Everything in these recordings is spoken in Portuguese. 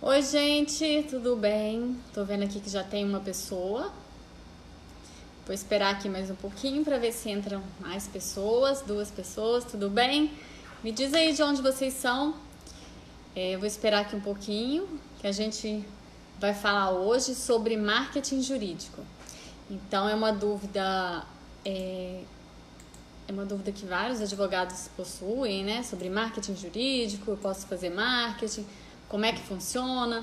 Oi, gente, tudo bem? Tô vendo aqui que já tem uma pessoa. Vou esperar aqui mais um pouquinho para ver se entram mais pessoas, 2 pessoas, tudo bem? Me diz aí de onde vocês são. Eu vou esperar aqui um pouquinho, que a gente vai falar hoje sobre marketing jurídico. Então é uma dúvida que vários advogados possuem, né? Sobre marketing jurídico, eu posso fazer marketing, como é que funciona?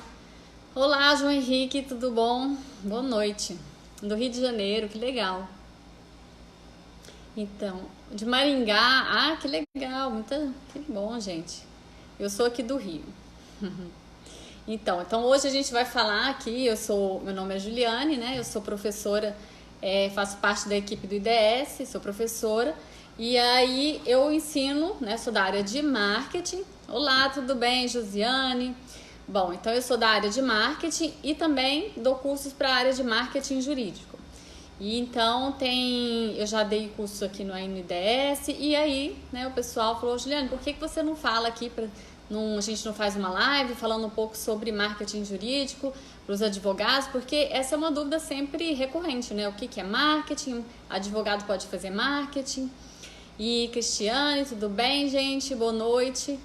Olá, João Henrique, tudo bom? Boa noite. Do Rio de Janeiro, que legal. Então, de Maringá, que legal, que bom, gente. Eu sou aqui do Rio. Então hoje a gente vai falar aqui, meu nome é Juliane, né? Eu sou professora, faço parte da equipe do IDS, sou professora. E aí eu ensino, né? Sou da área de marketing. Eu tudo bem, Josiane? Bom, então eu sou da área de marketing e também dou cursos para a área de marketing jurídico. E então eu já dei curso aqui no IDS e aí, né, o pessoal falou, Juliane, por que você não fala aqui, a gente não faz uma live falando um pouco sobre marketing jurídico para os advogados? Porque essa é uma dúvida sempre recorrente, né? O que é marketing? Advogado pode fazer marketing? E Cristiane, tudo bem, gente? Boa noite.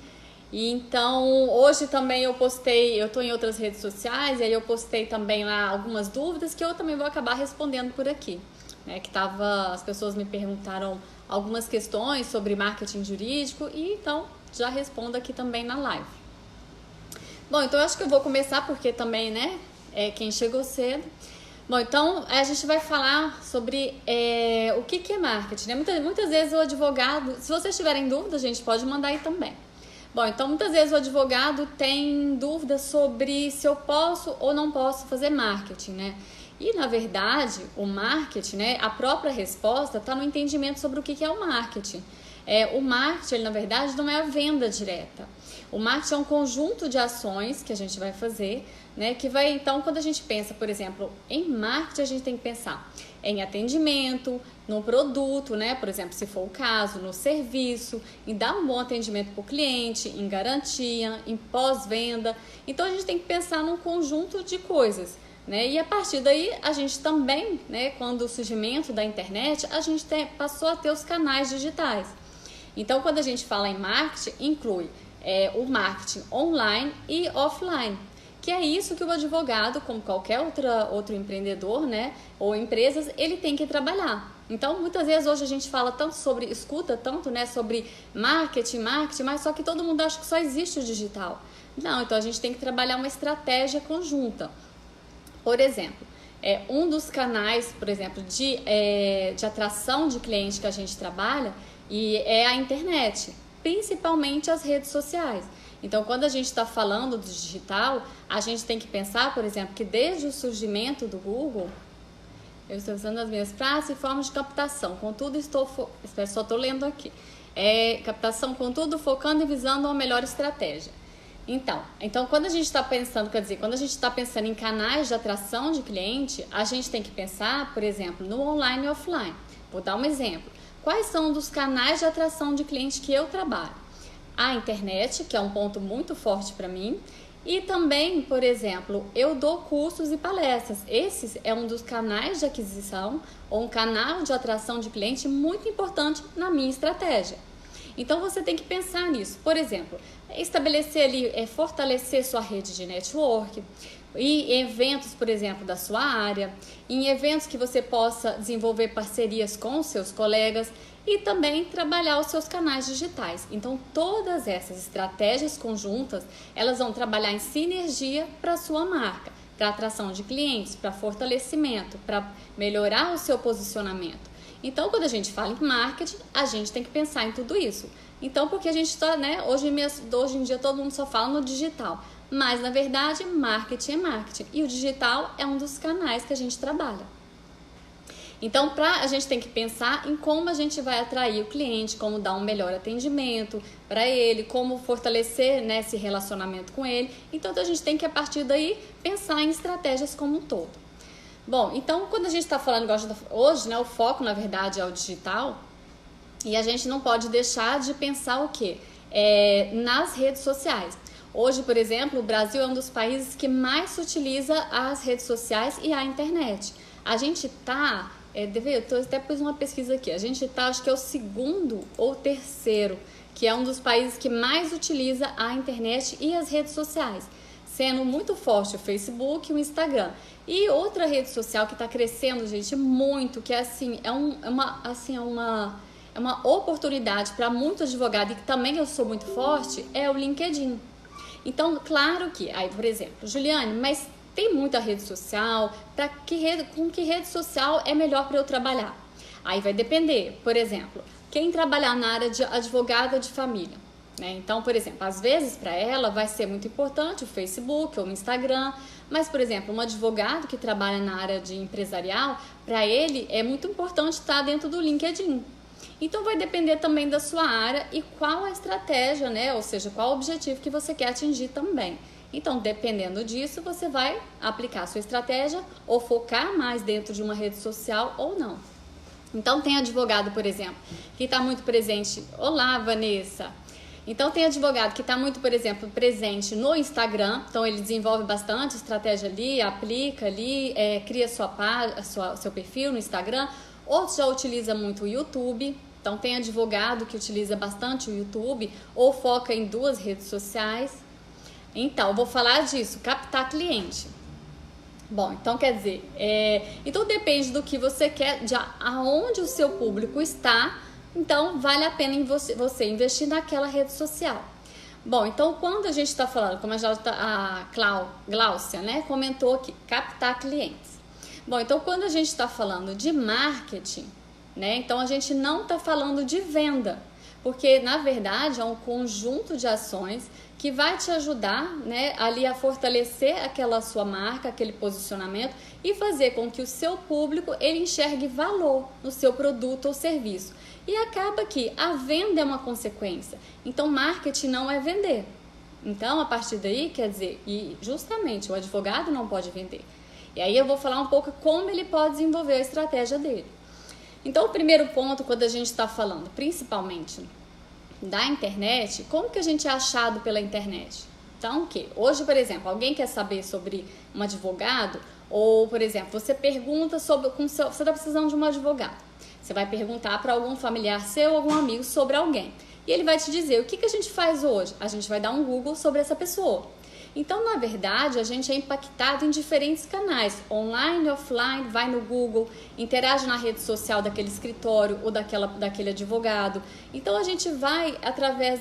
E então, hoje também eu tô em outras redes sociais, e aí eu postei também lá algumas dúvidas que eu também vou acabar respondendo por aqui. Né? As pessoas me perguntaram algumas questões sobre marketing jurídico, e então já respondo aqui também na live. Bom, então eu acho que eu vou começar porque também, né, quem chegou cedo. Bom, então a gente vai falar sobre o que é marketing, né? Muitas vezes o advogado, se vocês tiverem dúvida, gente, pode mandar aí também. Bom, então muitas vezes o advogado tem dúvida sobre se eu posso ou não posso fazer marketing, né? E na verdade, o marketing, né, a própria resposta está no entendimento sobre o que é o marketing. O marketing, ele, na verdade, não é a venda direta. O marketing é um conjunto de ações que a gente vai fazer, né? Então, quando a gente pensa, por exemplo, em marketing, a gente tem que pensar em atendimento, no produto, né? Por exemplo, se for o caso, no serviço, em dar um bom atendimento para o cliente, em garantia, em pós-venda. Então, a gente tem que pensar num conjunto de coisas, né? E a partir daí, a gente também, né? Quando o surgimento da internet, a gente passou a ter os canais digitais. Então, quando a gente fala em marketing, inclui o marketing online e offline, que é isso que o advogado, como qualquer outro empreendedor, né, ou empresas, ele tem que trabalhar. Então, muitas vezes hoje a gente fala escuta tanto, né, sobre marketing, mas só que todo mundo acha que só existe o digital. Não, então a gente tem que trabalhar uma estratégia conjunta. Por exemplo, um dos canais, por exemplo, de atração de cliente que a gente trabalha é a internet, principalmente as redes sociais. Então, quando a gente está falando do digital, a gente tem que pensar, por exemplo, que desde o surgimento do Google, eu estou usando as minhas praças e formas de captação, contudo só estou lendo aqui, captação, contudo, focando e visando uma melhor estratégia. Então, quando a gente está pensando, quando a gente está pensando em canais de atração de cliente, a gente tem que pensar, por exemplo, no online e offline. Vou dar um exemplo. Quais são os canais de atração de cliente que eu trabalho? A internet, que é um ponto muito forte para mim, e também, por exemplo, eu dou cursos e palestras. Esse é um dos canais de aquisição ou um canal de atração de cliente muito importante na minha estratégia. Então, você tem que pensar nisso. Por exemplo, estabelecer ali, fortalecer sua rede de network, e eventos, por exemplo, da sua área, em eventos que você possa desenvolver parcerias com os seus colegas e também trabalhar os seus canais digitais. Então, todas essas estratégias conjuntas, elas vão trabalhar em sinergia para a sua marca, para atração de clientes, para fortalecimento, para melhorar o seu posicionamento. Então, quando a gente fala em marketing, a gente tem que pensar em tudo isso. Então, porque a gente está, né, hoje em dia todo mundo só fala no digital, mas na verdade marketing é marketing e o digital é um dos canais que a gente trabalha. Então, a gente tem que pensar em como a gente vai atrair o cliente, como dar um melhor atendimento para ele, como fortalecer, né, esse relacionamento com ele. Então, a gente tem que, a partir daí, pensar em estratégias como um todo. Bom, então, quando a gente está falando hoje, né, o foco, na verdade, é o digital, e a gente não pode deixar de pensar o quê? Nas redes sociais. Hoje, por exemplo, o Brasil é um dos países que mais se utiliza as redes sociais e a internet. A gente tá, eu até pus uma pesquisa aqui, a gente tá, acho que é o segundo ou terceiro, que é um dos países que mais utiliza a internet e as redes sociais, sendo muito forte o Facebook e o Instagram. E outra rede social que está crescendo, gente, muito, que é assim, é uma oportunidade para muitos advogados, e que também eu sou muito forte, é o LinkedIn. Então, claro que, aí, por exemplo, Juliane, mas tem muita rede social, com que rede social é melhor para eu trabalhar? Aí vai depender, por exemplo, quem trabalhar na área de advogada de família, né? Então, por exemplo, às vezes para ela vai ser muito importante o Facebook ou o Instagram, mas, por exemplo, um advogado que trabalha na área de empresarial, para ele é muito importante estar dentro do LinkedIn. Então vai depender também da sua área e qual a estratégia, né? Ou seja, qual o objetivo que você quer atingir também. Então, dependendo disso, você vai aplicar a sua estratégia ou focar mais dentro de uma rede social ou não. Então, tem advogado, por exemplo, que está muito presente. Olá, Vanessa! Então, tem advogado que está muito, por exemplo, presente no Instagram. Então, ele desenvolve bastante estratégia ali, aplica ali, cria seu perfil no Instagram. Outros já utiliza muito o YouTube. Então, tem advogado que utiliza bastante o YouTube ou foca em 2 redes sociais. Então, eu vou falar disso, captar cliente. Bom, então quer dizer, então depende do que você quer, de aonde o seu público está, então vale a pena você investir naquela rede social. Bom, então quando a gente está falando, como a Gláucia, né, comentou aqui, captar clientes. Bom, então quando a gente está falando de marketing, né, então a gente não está falando de venda, porque na verdade é um conjunto de ações que vai te ajudar, né, ali a fortalecer aquela sua marca, aquele posicionamento e fazer com que o seu público ele enxergue valor no seu produto ou serviço. E acaba que a venda é uma consequência. Então, marketing não é vender. Então, a partir daí, quer dizer, e justamente o advogado não pode vender. E aí eu vou falar um pouco como ele pode desenvolver a estratégia dele. Então, o primeiro ponto, quando a gente está falando, principalmente da internet, como que a gente é achado pela internet? Então, o que? Hoje, por exemplo, alguém quer saber sobre um advogado, ou, por exemplo, você pergunta sobre, você está precisando de um advogado. Você vai perguntar para algum familiar seu, algum amigo sobre alguém. E ele vai te dizer, o que a gente faz hoje? A gente vai dar um Google sobre essa pessoa. Então, na verdade, a gente é impactado em diferentes canais, online, offline, vai no Google, interage na rede social daquele escritório ou daquele advogado. Então, a gente vai, através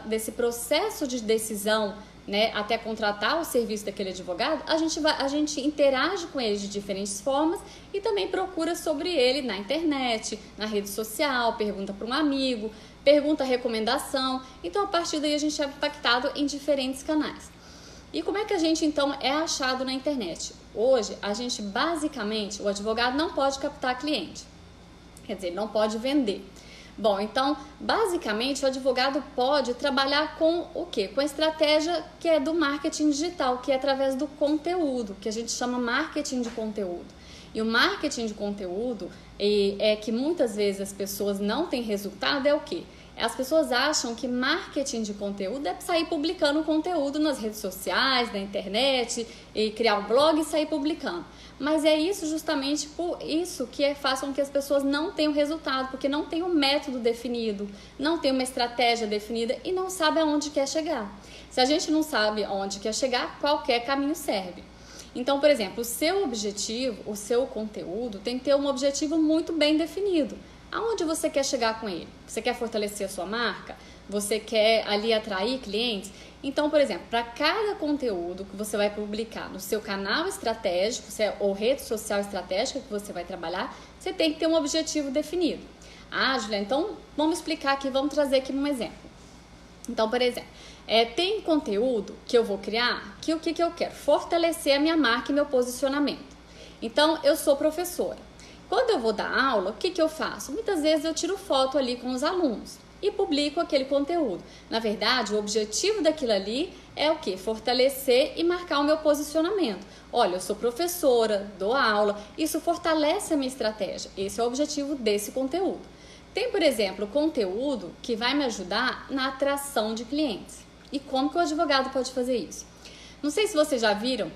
desse processo de decisão, né, até contratar o serviço daquele advogado, a gente interage com ele de diferentes formas e também procura sobre ele na internet, na rede social, pergunta para um amigo, pergunta recomendação. Então, a partir daí, a gente é impactado em diferentes canais. E como é que a gente, então, é achado na internet? Hoje, a gente, basicamente, o advogado não pode captar cliente. Quer dizer, não pode vender. Bom, então, basicamente, o advogado pode trabalhar com o quê? Com a estratégia que é do marketing digital, que é através do conteúdo, que a gente chama marketing de conteúdo. E o marketing de conteúdo é que muitas vezes as pessoas não têm resultado, é o quê? As pessoas acham que marketing de conteúdo é sair publicando conteúdo nas redes sociais, na internet, e criar um blog e sair publicando. Mas é isso justamente por isso que faz com que as pessoas não tenham resultado, porque não tem um método definido, não tem uma estratégia definida e não sabe aonde quer chegar. Se a gente não sabe aonde quer chegar, qualquer caminho serve. Então, por exemplo, o seu objetivo, o seu conteúdo tem que ter um objetivo muito bem definido. Aonde você quer chegar com ele? Você quer fortalecer a sua marca? Você quer ali atrair clientes? Então, por exemplo, para cada conteúdo que você vai publicar no seu canal estratégico ou rede social estratégica que você vai trabalhar, você tem que ter um objetivo definido. Ah, Julia, então vamos explicar aqui, vamos trazer aqui um exemplo. Então, por exemplo, tem conteúdo que eu vou criar que o que eu quero? Fortalecer a minha marca e meu posicionamento. Então, eu sou professora. Quando eu vou dar aula, o que eu faço? Muitas vezes eu tiro foto ali com os alunos e publico aquele conteúdo. Na verdade, o objetivo daquilo ali é o quê? Fortalecer e marcar o meu posicionamento. Olha, eu sou professora, dou aula, isso fortalece a minha estratégia. Esse é o objetivo desse conteúdo. Tem, por exemplo, conteúdo que vai me ajudar na atração de clientes. E como que o advogado pode fazer isso? Não sei se vocês já viram,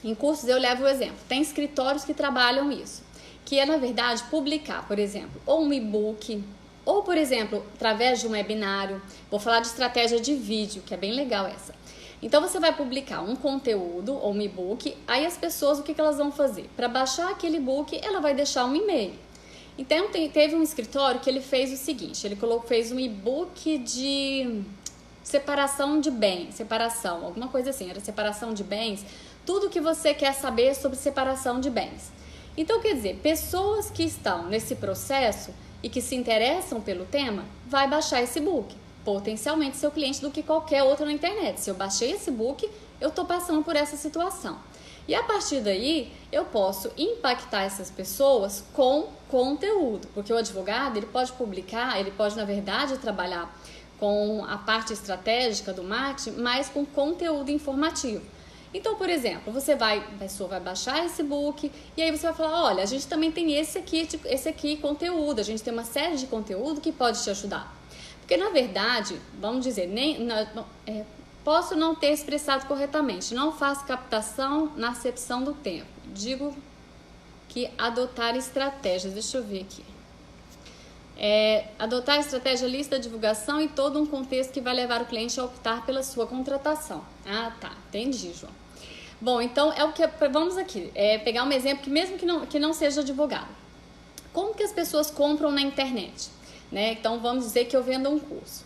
em cursos eu levo o exemplo, tem escritórios que trabalham isso, que é na verdade publicar, por exemplo, ou um e-book, ou por exemplo, através de um webinário. Vou falar de estratégia de vídeo, que é bem legal essa. Então você vai publicar um conteúdo ou um e-book, aí as pessoas o que elas vão fazer? Para baixar aquele e-book, ela vai deixar um e-mail. Então teve um escritório que ele fez o seguinte, ele fez um e-book de separação de bens, alguma coisa assim, era separação de bens, tudo que você quer saber sobre separação de bens. Então quer dizer, pessoas que estão nesse processo e que se interessam pelo tema, vai baixar esse e-book, potencialmente seu cliente do que qualquer outro na internet. Se eu baixei esse e-book, eu estou passando por essa situação. E a partir daí, eu posso impactar essas pessoas com conteúdo, porque o advogado, ele pode publicar, ele pode, na verdade, trabalhar com a parte estratégica do marketing, mas com conteúdo informativo. Então, por exemplo, a pessoa vai baixar esse e-book e aí você vai falar, olha, a gente também tem esse aqui conteúdo, a gente tem uma série de conteúdo que pode te ajudar. Porque, na verdade, vamos dizer, posso não ter expressado corretamente, não faço captação na acepção do tempo. Digo que adotar estratégias, deixa eu ver aqui. Adotar estratégia, lista, divulgação e todo um contexto que vai levar o cliente a optar pela sua contratação. Ah, tá, entendi, João. Bom, então vamos aqui, pegar um exemplo que mesmo que não seja advogado. Como que as pessoas compram na internet? Né? Então, vamos dizer que eu vendo um curso.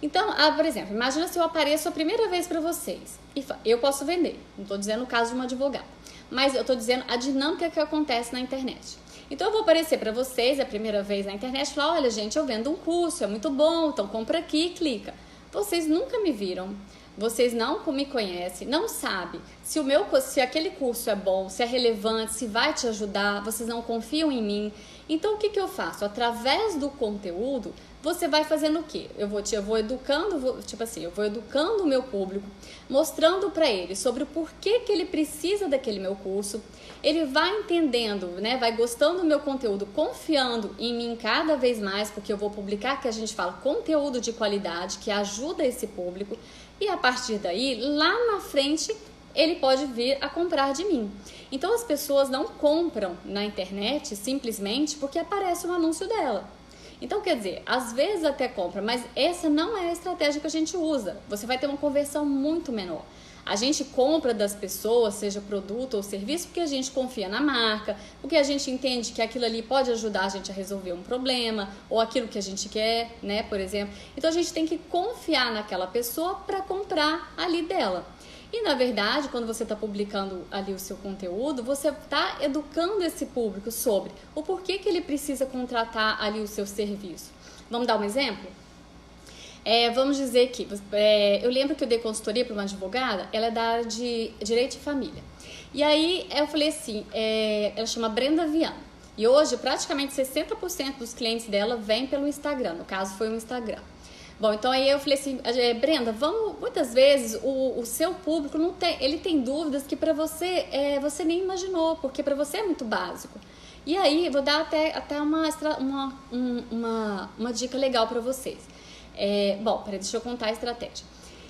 Então, por exemplo, imagina se eu apareço a primeira vez para vocês. Eu posso vender, não estou dizendo o caso de uma advogada, mas eu estou dizendo a dinâmica que acontece na internet. Então, eu vou aparecer para vocês a primeira vez na internet e falar, olha, gente, eu vendo um curso, é muito bom, então compra aqui e clica. Vocês nunca me viram, vocês não me conhecem, não sabem se aquele curso é bom, se é relevante, se vai te ajudar, vocês não confiam em mim. Então, o que eu faço? Através do conteúdo, você vai fazendo o quê? Eu vou educando o meu público, mostrando para ele sobre o porquê que ele precisa daquele meu curso. Ele vai entendendo, né? Vai gostando do meu conteúdo, confiando em mim cada vez mais, porque eu vou publicar, que a gente fala, conteúdo de qualidade, que ajuda esse público. E a partir daí, lá na frente, ele pode vir a comprar de mim. Então, as pessoas não compram na internet simplesmente porque aparece um anúncio dela. Então, quer dizer, às vezes até compra, mas essa não é a estratégia que a gente usa. Você vai ter uma conversão muito menor. A gente compra das pessoas, seja produto ou serviço, porque a gente confia na marca, porque a gente entende que aquilo ali pode ajudar a gente a resolver um problema, ou aquilo que a gente quer, né, por exemplo. Então, a gente tem que confiar naquela pessoa para comprar ali dela. E, na verdade, quando você está publicando ali o seu conteúdo, você está educando esse público sobre o porquê que ele precisa contratar ali o seu serviço. Vamos dar um exemplo? Vamos dizer que eu lembro que eu dei consultoria para uma advogada, ela é da área de direito de família. E aí eu falei assim, ela chama Brenda Viana. E hoje praticamente 60% dos clientes dela vêm pelo Instagram, no caso foi o Instagram. Bom, então aí eu falei assim, Brenda, muitas vezes o seu público ele tem dúvidas que para você, você nem imaginou, porque para você é muito básico. E aí, vou dar até uma dica legal para vocês. Deixa eu contar a estratégia.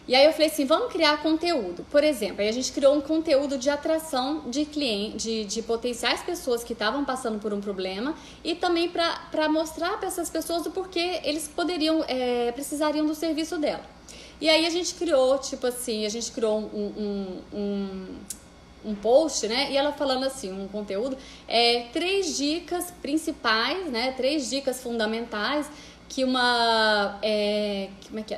E aí eu falei assim, vamos criar conteúdo. Por exemplo, aí a gente criou um conteúdo de atração de clientes, de potenciais pessoas que estavam passando por um problema e também para mostrar para essas pessoas o porquê eles precisariam do serviço dela. E aí a gente criou, um post, né? E ela falando assim, um conteúdo, 3 dicas principais, né? 3 dicas fundamentais que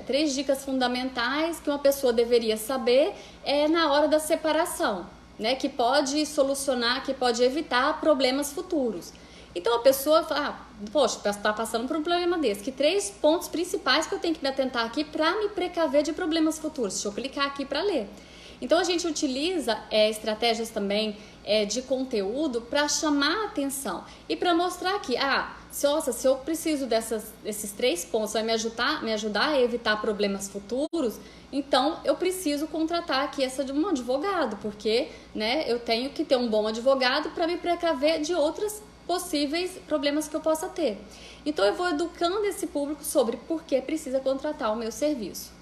3 dicas fundamentais que uma pessoa deveria saber na hora da separação, né? Que pode solucionar, que pode evitar problemas futuros. Então a pessoa fala, poxa, está passando por um problema desse, que 3 pontos principais que eu tenho que me atentar aqui para me precaver de problemas futuros. Deixa eu clicar aqui para ler. Então a gente utiliza estratégias também de conteúdo para chamar a atenção e para mostrar que, se eu preciso desses 3 pontos, vai me ajudar a evitar problemas futuros, então eu preciso contratar aqui um advogado, porque, né, eu tenho que ter um bom advogado para me precaver de outros possíveis problemas que eu possa ter. Então eu vou educando esse público sobre por que precisa contratar o meu serviço.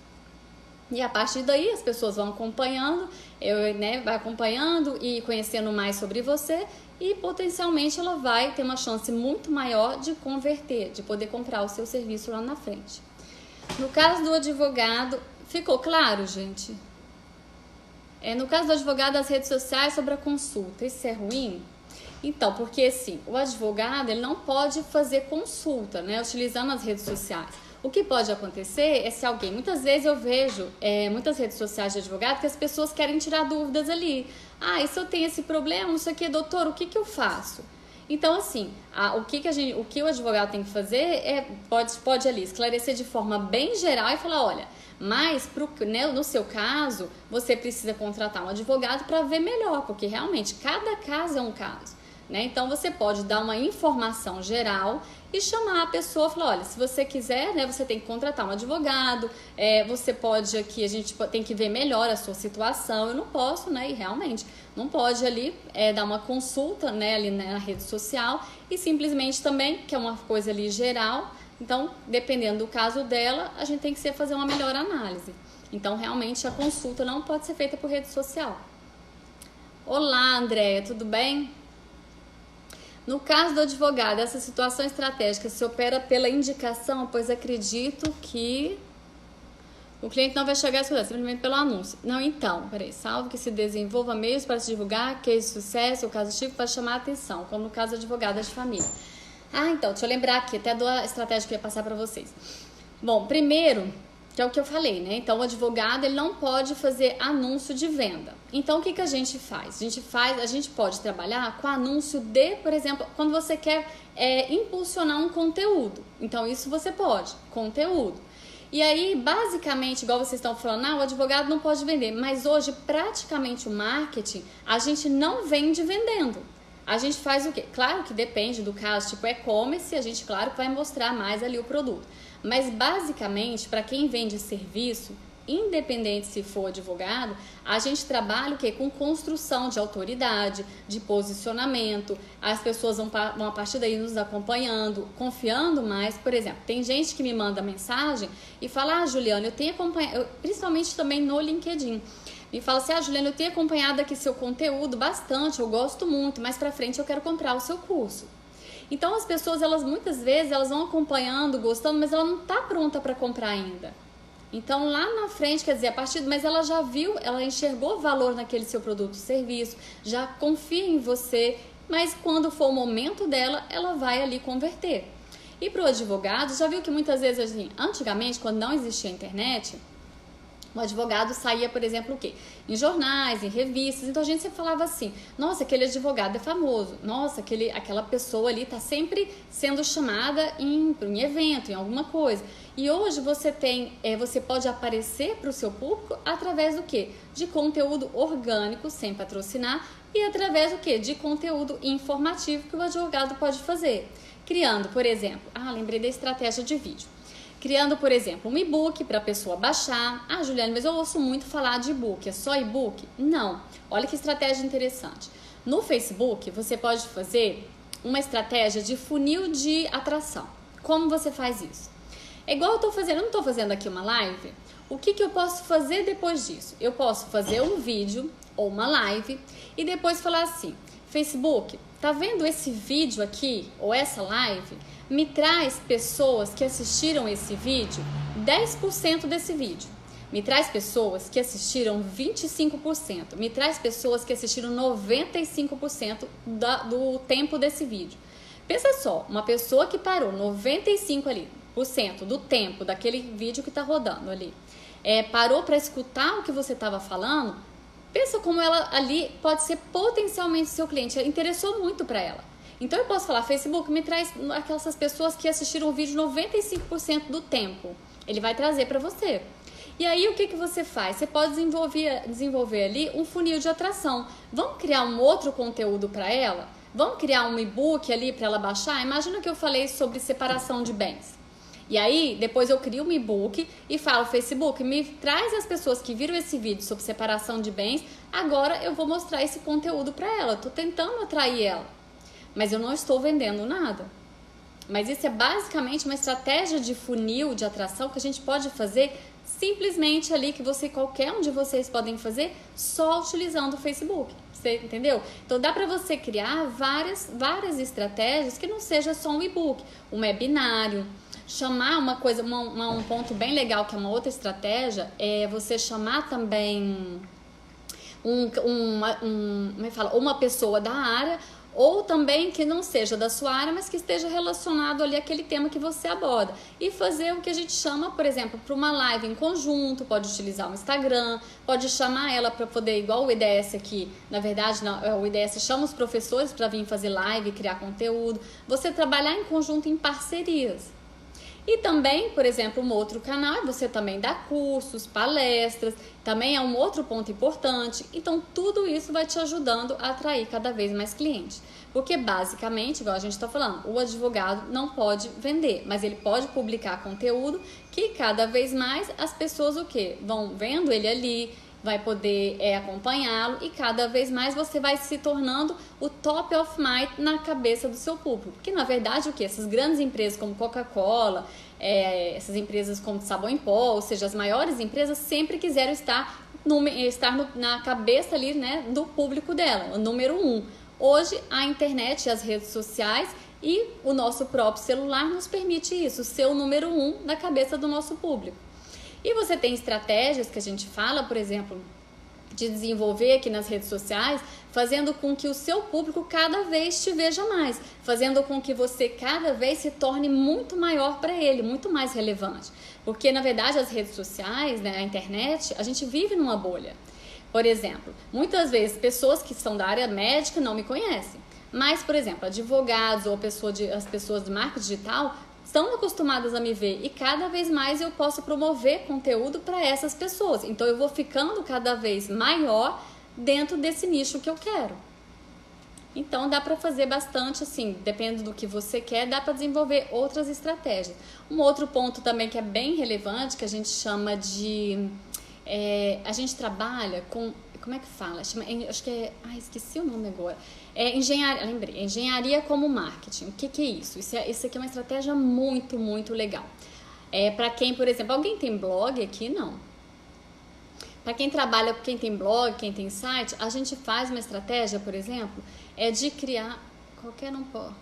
E a partir daí as pessoas vão acompanhando, vai acompanhando e conhecendo mais sobre você, e potencialmente ela vai ter uma chance muito maior de converter, de poder comprar o seu serviço lá na frente. No caso do advogado, ficou claro, gente? No caso do advogado, as redes sociais sobre a consulta, isso é ruim? Então, porque assim, o advogado ele não pode fazer consulta, né, utilizando as redes sociais. O que pode acontecer é se alguém, muitas vezes eu vejo muitas redes sociais de advogado que as pessoas querem tirar dúvidas ali. Ah, e se eu tenho esse problema, não sei o que, doutor, o que eu faço? Então, assim, o que o advogado tem que fazer pode ali esclarecer de forma bem geral e falar, olha, mas no seu caso, você precisa contratar um advogado para ver melhor, porque realmente cada caso é um caso. Então você pode dar uma informação geral e chamar a pessoa e falar, olha, se você quiser, você tem que contratar um advogado, você pode aqui, a gente tem que ver melhor a sua situação, eu não posso, e realmente não pode ali dar uma consulta ali na rede social e simplesmente também, que é uma coisa ali geral, então dependendo do caso dela, a gente tem que fazer uma melhor análise. Então realmente a consulta não pode ser feita por rede social. Olá, Andréia, tudo bem? No caso do advogado, essa situação estratégica se opera pela indicação, pois acredito que o cliente não vai chegar a estudar, simplesmente pelo anúncio. Não, então, salvo que se desenvolva meios para se divulgar, case de sucesso, o caso típico para chamar a atenção, como no caso do advogado de família. Então, deixa eu lembrar aqui, até da estratégia que eu ia passar para vocês. Bom, primeiro, que é o que eu falei, Então, o advogado, ele não pode fazer anúncio de venda. Então, o que a gente faz? A gente pode trabalhar com anúncio por exemplo, quando você quer impulsionar um conteúdo. Então, isso você pode, conteúdo. E aí, basicamente, igual vocês estão falando, o advogado não pode vender. Mas hoje, praticamente, o marketing, a gente não vende vendendo. A gente faz o quê? Claro que depende do caso, tipo e-commerce, a gente, claro, vai mostrar mais ali o produto. Mas, basicamente, para quem vende serviço, independente se for advogado, a gente trabalha o quê? Com construção de autoridade, de posicionamento, as pessoas vão a partir daí nos acompanhando, confiando mais. Por exemplo, tem gente que me manda mensagem e fala, Juliana, eu tenho acompanhado, principalmente também no LinkedIn, me fala assim, Juliana, eu tenho acompanhado aqui seu conteúdo bastante, eu gosto muito, mas pra frente eu quero comprar o seu curso. Então as pessoas, muitas vezes, elas vão acompanhando, gostando, mas ela não está pronta para comprar ainda. Então lá na frente, quer dizer, mas ela já viu, ela enxergou valor naquele seu produto ou serviço, já confia em você, mas quando for o momento dela, ela vai ali converter. E para o advogado, já viu que muitas vezes, assim, antigamente, quando não existia internet, o advogado saía, por exemplo, o quê? Em jornais, em revistas. Então a gente sempre falava assim, nossa, aquele advogado é famoso, nossa, aquela pessoa ali está sempre sendo chamada em evento, em alguma coisa. E hoje você pode aparecer para o seu público através do quê? De conteúdo orgânico, sem patrocinar, e através do quê? De conteúdo informativo que o advogado pode fazer. Criando, por exemplo, lembrei da estratégia de vídeo. Criando, por exemplo, um e-book para a pessoa baixar. Juliane, mas eu ouço muito falar de e-book, é só e-book? Não. Olha que estratégia interessante. No Facebook, você pode fazer uma estratégia de funil de atração. Como você faz isso? É igual eu não estou fazendo aqui uma live. O que eu posso fazer depois disso? Eu posso fazer um vídeo ou uma live e depois falar assim, Facebook, tá vendo esse vídeo aqui ou essa live? Me traz pessoas que assistiram esse vídeo, 10% desse vídeo. Me traz pessoas que assistiram 25%. Me traz pessoas que assistiram 95% do tempo desse vídeo. Pensa só, uma pessoa que parou 95% do tempo daquele vídeo que está rodando ali, parou para escutar o que você estava falando, pensa como ela ali pode ser potencialmente seu cliente, interessou muito para ela. Então eu posso falar, Facebook, me traz aquelas pessoas que assistiram o vídeo 95% do tempo. Ele vai trazer para você. E aí o que você faz? Você pode desenvolver ali um funil de atração. Vamos criar um outro conteúdo para ela? Vamos criar um e-book ali para ela baixar? Imagina que eu falei sobre separação de bens. E aí, depois eu crio um e-book e falo, Facebook, me traz as pessoas que viram esse vídeo sobre separação de bens, agora eu vou mostrar esse conteúdo para ela. Estou tentando atrair ela, mas eu não estou vendendo nada. Mas isso é basicamente uma estratégia de funil de atração que a gente pode fazer simplesmente ali, que qualquer um de vocês podem fazer só utilizando o Facebook. Você entendeu? Então dá para você criar várias estratégias que não seja só um e-book, um webinário. Chamar um ponto bem legal, que é uma outra estratégia, é você chamar também uma pessoa da área, ou também que não seja da sua área, mas que esteja relacionado ali àquele tema que você aborda. E fazer o que a gente chama, por exemplo, para uma live em conjunto, pode utilizar o Instagram, pode chamar ela para poder, igual o IDS aqui, na verdade, o IDS chama os professores para vir fazer live, criar conteúdo, você trabalhar em conjunto em parcerias. E também, por exemplo, um outro canal, você também dá cursos, palestras, também é um outro ponto importante. Então, tudo isso vai te ajudando a atrair cada vez mais clientes. Porque, basicamente, igual a gente está falando, o advogado não pode vender, mas ele pode publicar conteúdo que cada vez mais as pessoas vão vendo ele ali, vai poder acompanhá-lo e cada vez mais você vai se tornando o top of mind na cabeça do seu público. Porque, na verdade, essas grandes empresas como Coca-Cola, essas empresas como sabão em pó, ou seja, as maiores empresas sempre quiseram estar na cabeça ali, né, do público dela, o número 1. Hoje, a internet e as redes sociais e o nosso próprio celular nos permite isso, ser o número 1 na cabeça do nosso público. E você tem estratégias que a gente fala, por exemplo, de desenvolver aqui nas redes sociais, fazendo com que o seu público cada vez te veja mais, fazendo com que você cada vez se torne muito maior para ele, muito mais relevante. Porque, na verdade, as redes sociais, né, a internet, a gente vive numa bolha. Por exemplo, muitas vezes pessoas que são da área médica não me conhecem, mas, por exemplo, advogados ou as pessoas do marketing digital estão acostumadas a me ver e cada vez mais eu posso promover conteúdo para essas pessoas. Então eu vou ficando cada vez maior dentro desse nicho que eu quero. Então dá para fazer bastante assim, dependendo do que você quer, dá para desenvolver outras estratégias. Um outro ponto também que é bem relevante, que a gente chama de... a gente trabalha com... Como é que fala? Acho que é... esqueci o nome agora. Engenharia, lembrei. Engenharia como marketing. O que é isso? Isso aqui é uma estratégia muito, muito legal. Para quem, por exemplo, alguém tem blog aqui? Não. Para quem trabalha, quem tem blog, quem tem site, a gente faz uma estratégia, por exemplo, de criar... Qualquer um pode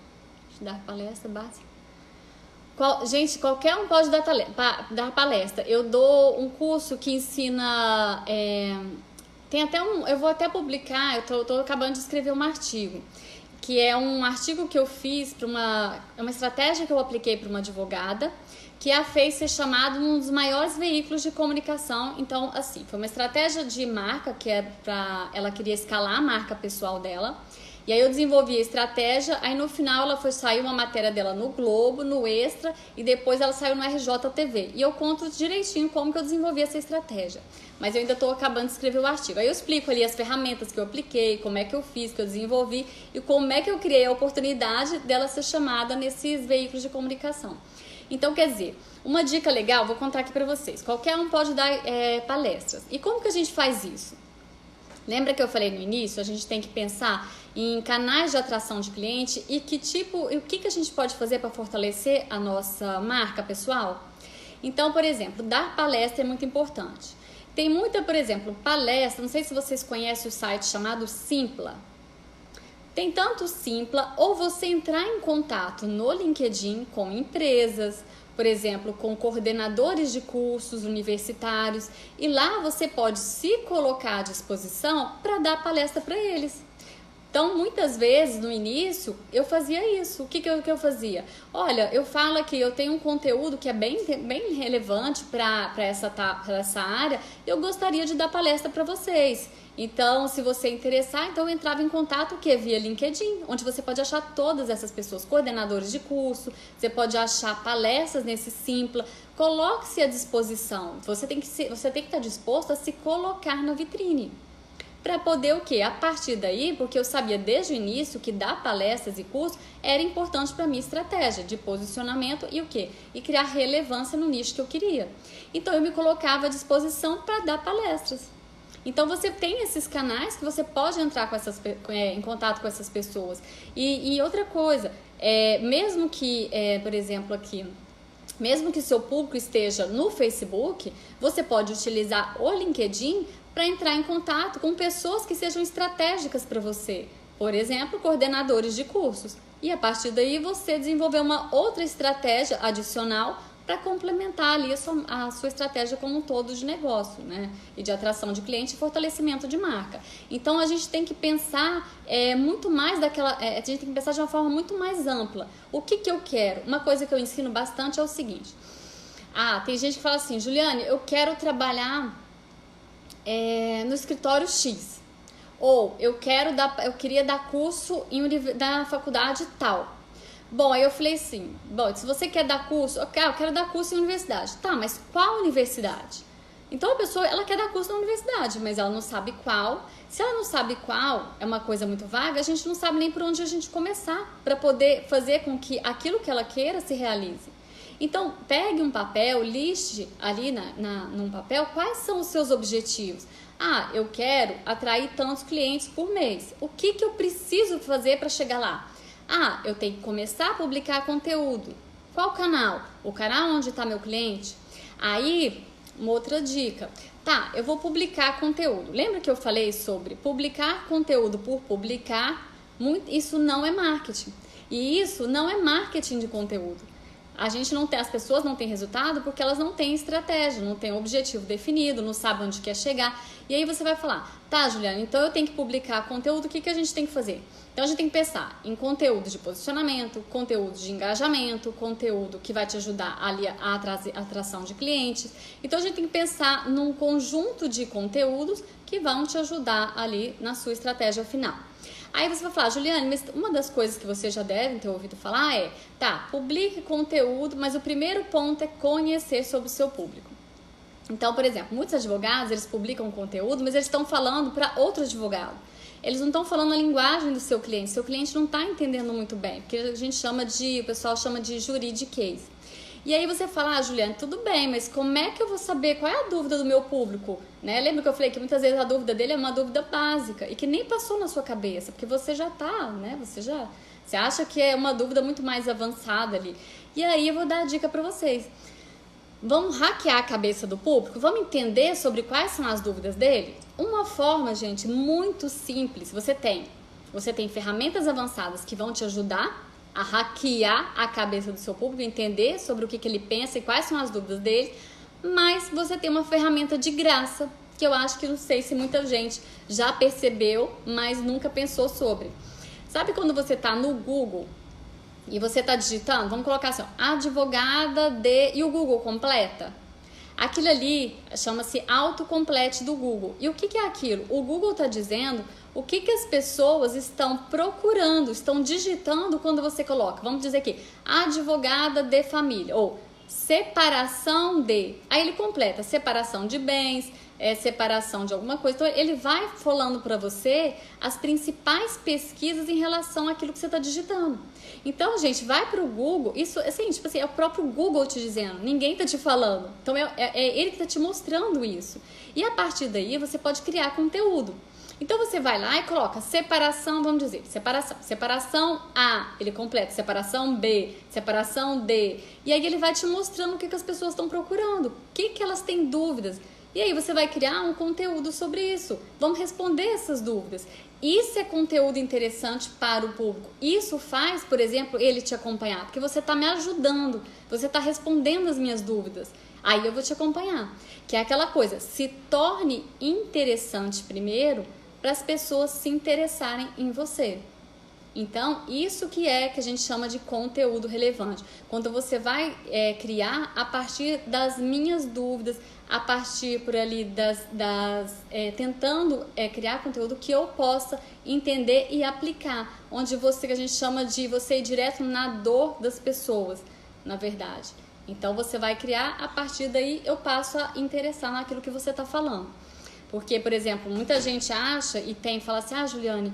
dar palestra básica. Gente, qualquer um pode dar palestra. Eu dou um curso que ensina... Tem até eu vou até publicar, eu tô acabando de escrever um artigo, que é um artigo que eu fiz para uma estratégia que eu apliquei para uma advogada, que a fez ser chamado um dos maiores veículos de comunicação. Então, assim, foi uma estratégia de marca, que ela queria escalar a marca pessoal dela. E aí eu desenvolvi a estratégia, aí no final saiu uma matéria dela no Globo, no Extra, e depois ela saiu no RJTV. E eu conto direitinho como que eu desenvolvi essa estratégia. Mas eu ainda estou acabando de escrever o artigo. Aí eu explico ali as ferramentas que eu apliquei, como é que eu fiz, que eu desenvolvi, e como é que eu criei a oportunidade dela ser chamada nesses veículos de comunicação. Então, quer dizer, uma dica legal, vou contar aqui para vocês. Qualquer um pode dar palestras. E como que a gente faz isso? Lembra que eu falei no início? A gente tem que pensar em canais de atração de cliente e o que a gente pode fazer para fortalecer a nossa marca pessoal? Então, por exemplo, dar palestra é muito importante. Tem muita, por exemplo, palestra, não sei se vocês conhecem o site chamado Simpla. Tem tanto Simpla, ou você entrar em contato no LinkedIn com empresas, por exemplo, com coordenadores de cursos universitários, e lá você pode se colocar à disposição para dar palestra para eles. Então, muitas vezes, no início, eu fazia isso. O que eu fazia? Olha, eu falo aqui, eu tenho um conteúdo que é bem relevante para essa área, eu gostaria de dar palestra para vocês. Então, se você interessar, então eu entrava em contato via LinkedIn, onde você pode achar todas essas pessoas, coordenadores de curso, você pode achar palestras nesse Simpla. Coloque-se à disposição. Você tem que estar disposto a se colocar na vitrine. Para poder a partir daí, porque eu sabia desde o início que dar palestras e cursos era importante para a minha estratégia de posicionamento e criar relevância no nicho que eu queria. Então eu me colocava à disposição para dar palestras. Então você tem esses canais que você pode entrar em contato com essas pessoas. E outra coisa, mesmo que, por exemplo, aqui, mesmo que seu público esteja no Facebook, você pode utilizar o LinkedIn para entrar em contato com pessoas que sejam estratégicas para você. Por exemplo, coordenadores de cursos. E a partir daí você desenvolver uma outra estratégia adicional para complementar ali a sua estratégia como um todo de negócio, né? E de atração de cliente e fortalecimento de marca. Então a gente tem que pensar muito mais a gente tem que pensar de uma forma muito mais ampla. O que eu quero? Uma coisa que eu ensino bastante é o seguinte. Tem gente que fala assim, Juliane, eu quero trabalhar no escritório X. Ou eu queria dar curso da faculdade tal. Bom, aí eu falei assim, se você quer dar curso, eu quero dar curso em universidade. Tá, mas qual universidade? Então a pessoa, ela quer dar curso na universidade, mas ela não sabe qual. Se ela não sabe qual, é uma coisa muito vaga, a gente não sabe nem por onde a gente começar para poder fazer com que aquilo que ela queira se realize. Então, pegue um papel, liste ali num papel quais são os seus objetivos. Eu quero atrair tantos clientes por mês. O que eu preciso fazer para chegar lá? Eu tenho que começar a publicar conteúdo. Qual canal? O canal onde está meu cliente? Aí, uma outra dica. Eu vou publicar conteúdo. Lembra que eu falei sobre publicar conteúdo por publicar? Isso não é marketing. E isso não é marketing de conteúdo. As pessoas não têm resultado porque elas não têm estratégia, não têm objetivo definido, não sabem onde quer chegar. E aí você vai falar, Juliana, então eu tenho que publicar conteúdo, o que a gente tem que fazer? Então a gente tem que pensar em conteúdo de posicionamento, conteúdo de engajamento, conteúdo que vai te ajudar ali a atração de clientes. Então a gente tem que pensar num conjunto de conteúdos que vão te ajudar ali na sua estratégia final. Aí você vai falar, Juliane, mas uma das coisas que você já deve ter ouvido falar publique conteúdo, mas o primeiro ponto é conhecer sobre o seu público. Então, por exemplo, muitos advogados, eles publicam conteúdo, mas eles estão falando para outro advogado. Eles não estão falando a linguagem do seu cliente não está entendendo muito bem, porque o pessoal chama de juridiquês. E aí você fala, Juliane, tudo bem, mas como é que eu vou saber qual é a dúvida do meu público? Né? Lembra que eu falei que muitas vezes a dúvida dele é uma dúvida básica e que nem passou na sua cabeça, porque você já tá, né? Você acha que é uma dúvida muito mais avançada ali. E aí eu vou dar a dica para vocês. Vamos hackear a cabeça do público? Vamos entender sobre quais são as dúvidas dele? Uma forma, gente, muito simples. Você tem ferramentas avançadas que vão te ajudar a hackear a cabeça do seu público, entender sobre o que ele pensa e quais são as dúvidas dele, mas você tem uma ferramenta de graça, que eu acho que não sei se muita gente já percebeu, mas nunca pensou sobre. Sabe quando você está no Google e você está digitando, vamos colocar assim, advogada de... e o Google completa? Aquilo ali chama-se autocomplete do Google. E o que é aquilo? O Google está dizendo o que as pessoas estão procurando, estão digitando quando você coloca. Vamos dizer aqui, advogada de família, ou separação de... Aí ele completa, separação de bens, separação de alguma coisa. Então ele vai falando para você as principais pesquisas em relação àquilo que você está digitando. Então, gente, vai para o Google, isso assim, é o próprio Google te dizendo, ninguém está te falando. Então é ele que está te mostrando isso. E a partir daí você pode criar conteúdo. Então você vai lá e coloca separação, vamos dizer, separação A, ele completa, separação B, separação D. E aí ele vai te mostrando o que as pessoas estão procurando, o que elas têm dúvidas. E aí você vai criar um conteúdo sobre isso. Vamos responder essas dúvidas. Isso é conteúdo interessante para o público. Isso faz, por exemplo, ele te acompanhar, porque você está me ajudando, você está respondendo as minhas dúvidas. Aí eu vou te acompanhar. Que é aquela coisa, se torne interessante primeiro para as pessoas se interessarem em você. Então, isso que a gente chama de conteúdo relevante. Quando você vai criar a partir das minhas dúvidas, a partir por ali tentando criar conteúdo que eu possa entender e aplicar, onde que a gente chama de você ir direto na dor das pessoas, na verdade. Então você vai criar, a partir daí eu passo a interessar naquilo que você está falando. Porque, por exemplo, muita gente acha e fala assim, Juliane,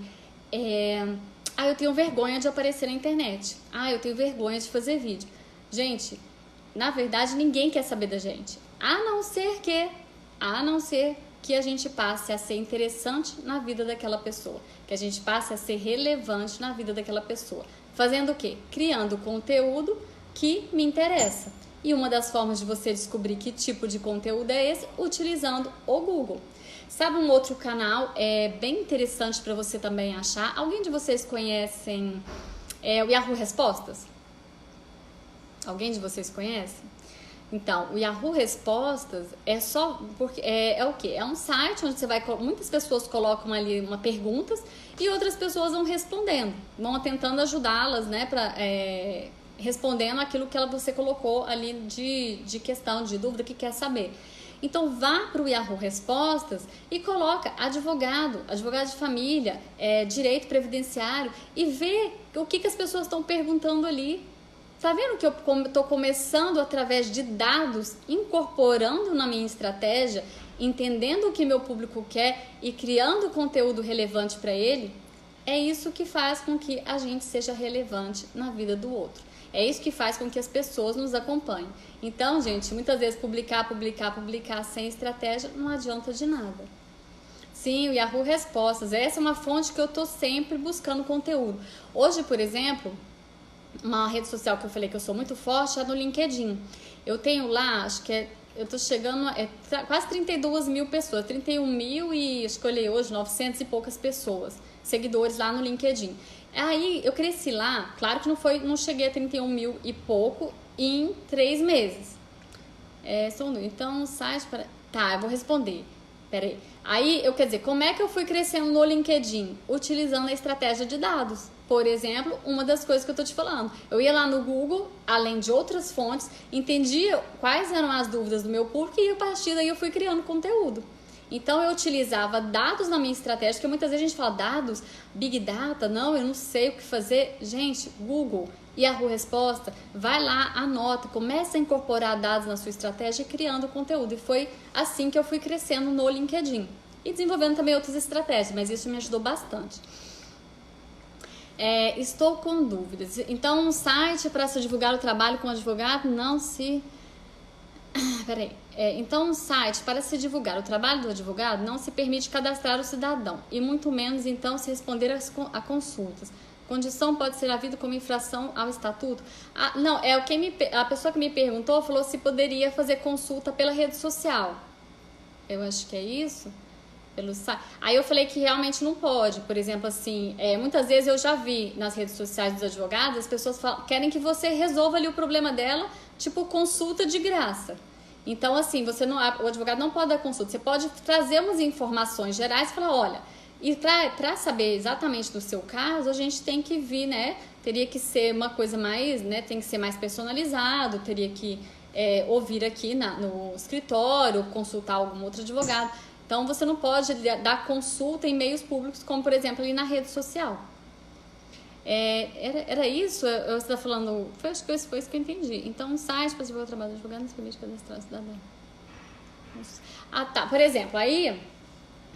eu tenho vergonha de aparecer na internet. Eu tenho vergonha de fazer vídeo. Gente, na verdade, ninguém quer saber da gente. A não ser que a gente passe a ser interessante na vida daquela pessoa. Que a gente passe a ser relevante na vida daquela pessoa. Fazendo o quê? Criando conteúdo que me interessa. E uma das formas de você descobrir que tipo de conteúdo é esse, utilizando o Google. Sabe um outro canal bem interessante para você também achar? Alguém de vocês conhecem o Yahoo Respostas? Alguém de vocês conhece? Então, o Yahoo Respostas é só porque é o quê? É um site onde muitas pessoas colocam ali uma perguntas e outras pessoas vão respondendo, vão tentando ajudá-las, né, respondendo aquilo que você colocou ali de questão, de dúvida que quer saber. Então vá para o Yahoo Respostas e coloca advogado de família, direito previdenciário e vê o que as pessoas estão perguntando ali. Tá vendo que eu estou começando através de dados, incorporando na minha estratégia, entendendo o que meu público quer e criando conteúdo relevante para ele? É isso que faz com que a gente seja relevante na vida do outro. É isso que faz com que as pessoas nos acompanhem. Então, gente, muitas vezes publicar sem estratégia não adianta de nada. Sim, o Yahoo Respostas, essa é uma fonte que eu estou sempre buscando conteúdo. Hoje, por exemplo, uma rede social que eu falei que eu sou muito forte é no LinkedIn. Eu tenho lá, acho que eu tô chegando quase 32 mil pessoas, 31 mil e escolhi hoje 900 e poucas pessoas, seguidores lá no LinkedIn. Aí eu cresci lá, claro que não cheguei a 31 mil e pouco em 3 meses. Então o site para... Tá, eu vou responder. Peraí. Aí, quer dizer, como é que eu fui crescendo no LinkedIn? Utilizando a estratégia de dados. Por exemplo, uma das coisas que eu tô te falando. Eu ia lá no Google, além de outras fontes, entendia quais eram as dúvidas do meu público e a partir daí eu fui criando conteúdo. Então eu utilizava dados na minha estratégia, porque muitas vezes a gente fala dados, Big Data, não, eu não sei o que fazer. Gente, Google, Yahoo Resposta, vai lá, anota, começa a incorporar dados na sua estratégia e criando conteúdo. E foi assim que eu fui crescendo no LinkedIn. E desenvolvendo também outras estratégias, mas isso me ajudou bastante. Estou com dúvidas. Então, um site para se divulgar o trabalho com o advogado não se... Peraí. Então, um site para se divulgar o trabalho do advogado não se permite cadastrar o cidadão e muito menos, então, se responder a consultas. Condição pode ser havida como infração ao estatuto? Não, a pessoa que me perguntou falou se poderia fazer consulta pela rede social. Eu acho que é isso. Pelo site. Aí eu falei que realmente não pode. Por exemplo, assim, muitas vezes eu já vi nas redes sociais dos advogados, as pessoas querem que você resolva ali o problema dela, tipo consulta de graça. Então, assim, o advogado não pode dar consulta. Você pode trazer umas informações gerais e falar, olha, e para saber exatamente do seu caso, a gente tem que vir, né? Teria que ser uma coisa mais, né? Tem que ser mais personalizado, teria que ouvir aqui no escritório, consultar algum outro advogado. Então, você não pode dar consulta em meios públicos, como, por exemplo, ali na rede social. Era isso? Você está falando... Acho que foi isso que eu entendi. Então, um site para desenvolver o trabalho do advogado não se permite cadastrar o cidadão. Tá. Por exemplo, aí...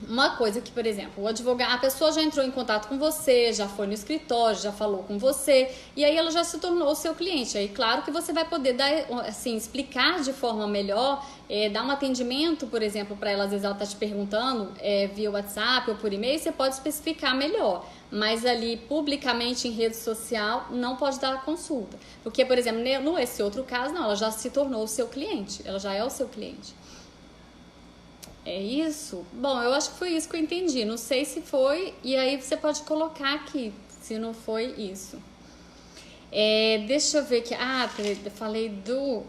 Uma coisa que, por exemplo, a pessoa já entrou em contato com você, já foi no escritório, já falou com você, e aí ela já se tornou o seu cliente. Aí, claro que você vai poder dar, assim, explicar de forma melhor, dar um atendimento, por exemplo, para ela, às vezes ela está te perguntando via WhatsApp ou por e-mail, você pode especificar melhor. Mas ali, publicamente, em rede social, não pode dar a consulta. Porque, por exemplo, nesse outro caso, não, ela já se tornou o seu cliente, ela já é o seu cliente. É isso? Bom, eu acho que foi isso que eu entendi. Não sei se foi, e aí você pode colocar aqui, se não foi isso. Deixa eu ver aqui. Falei do...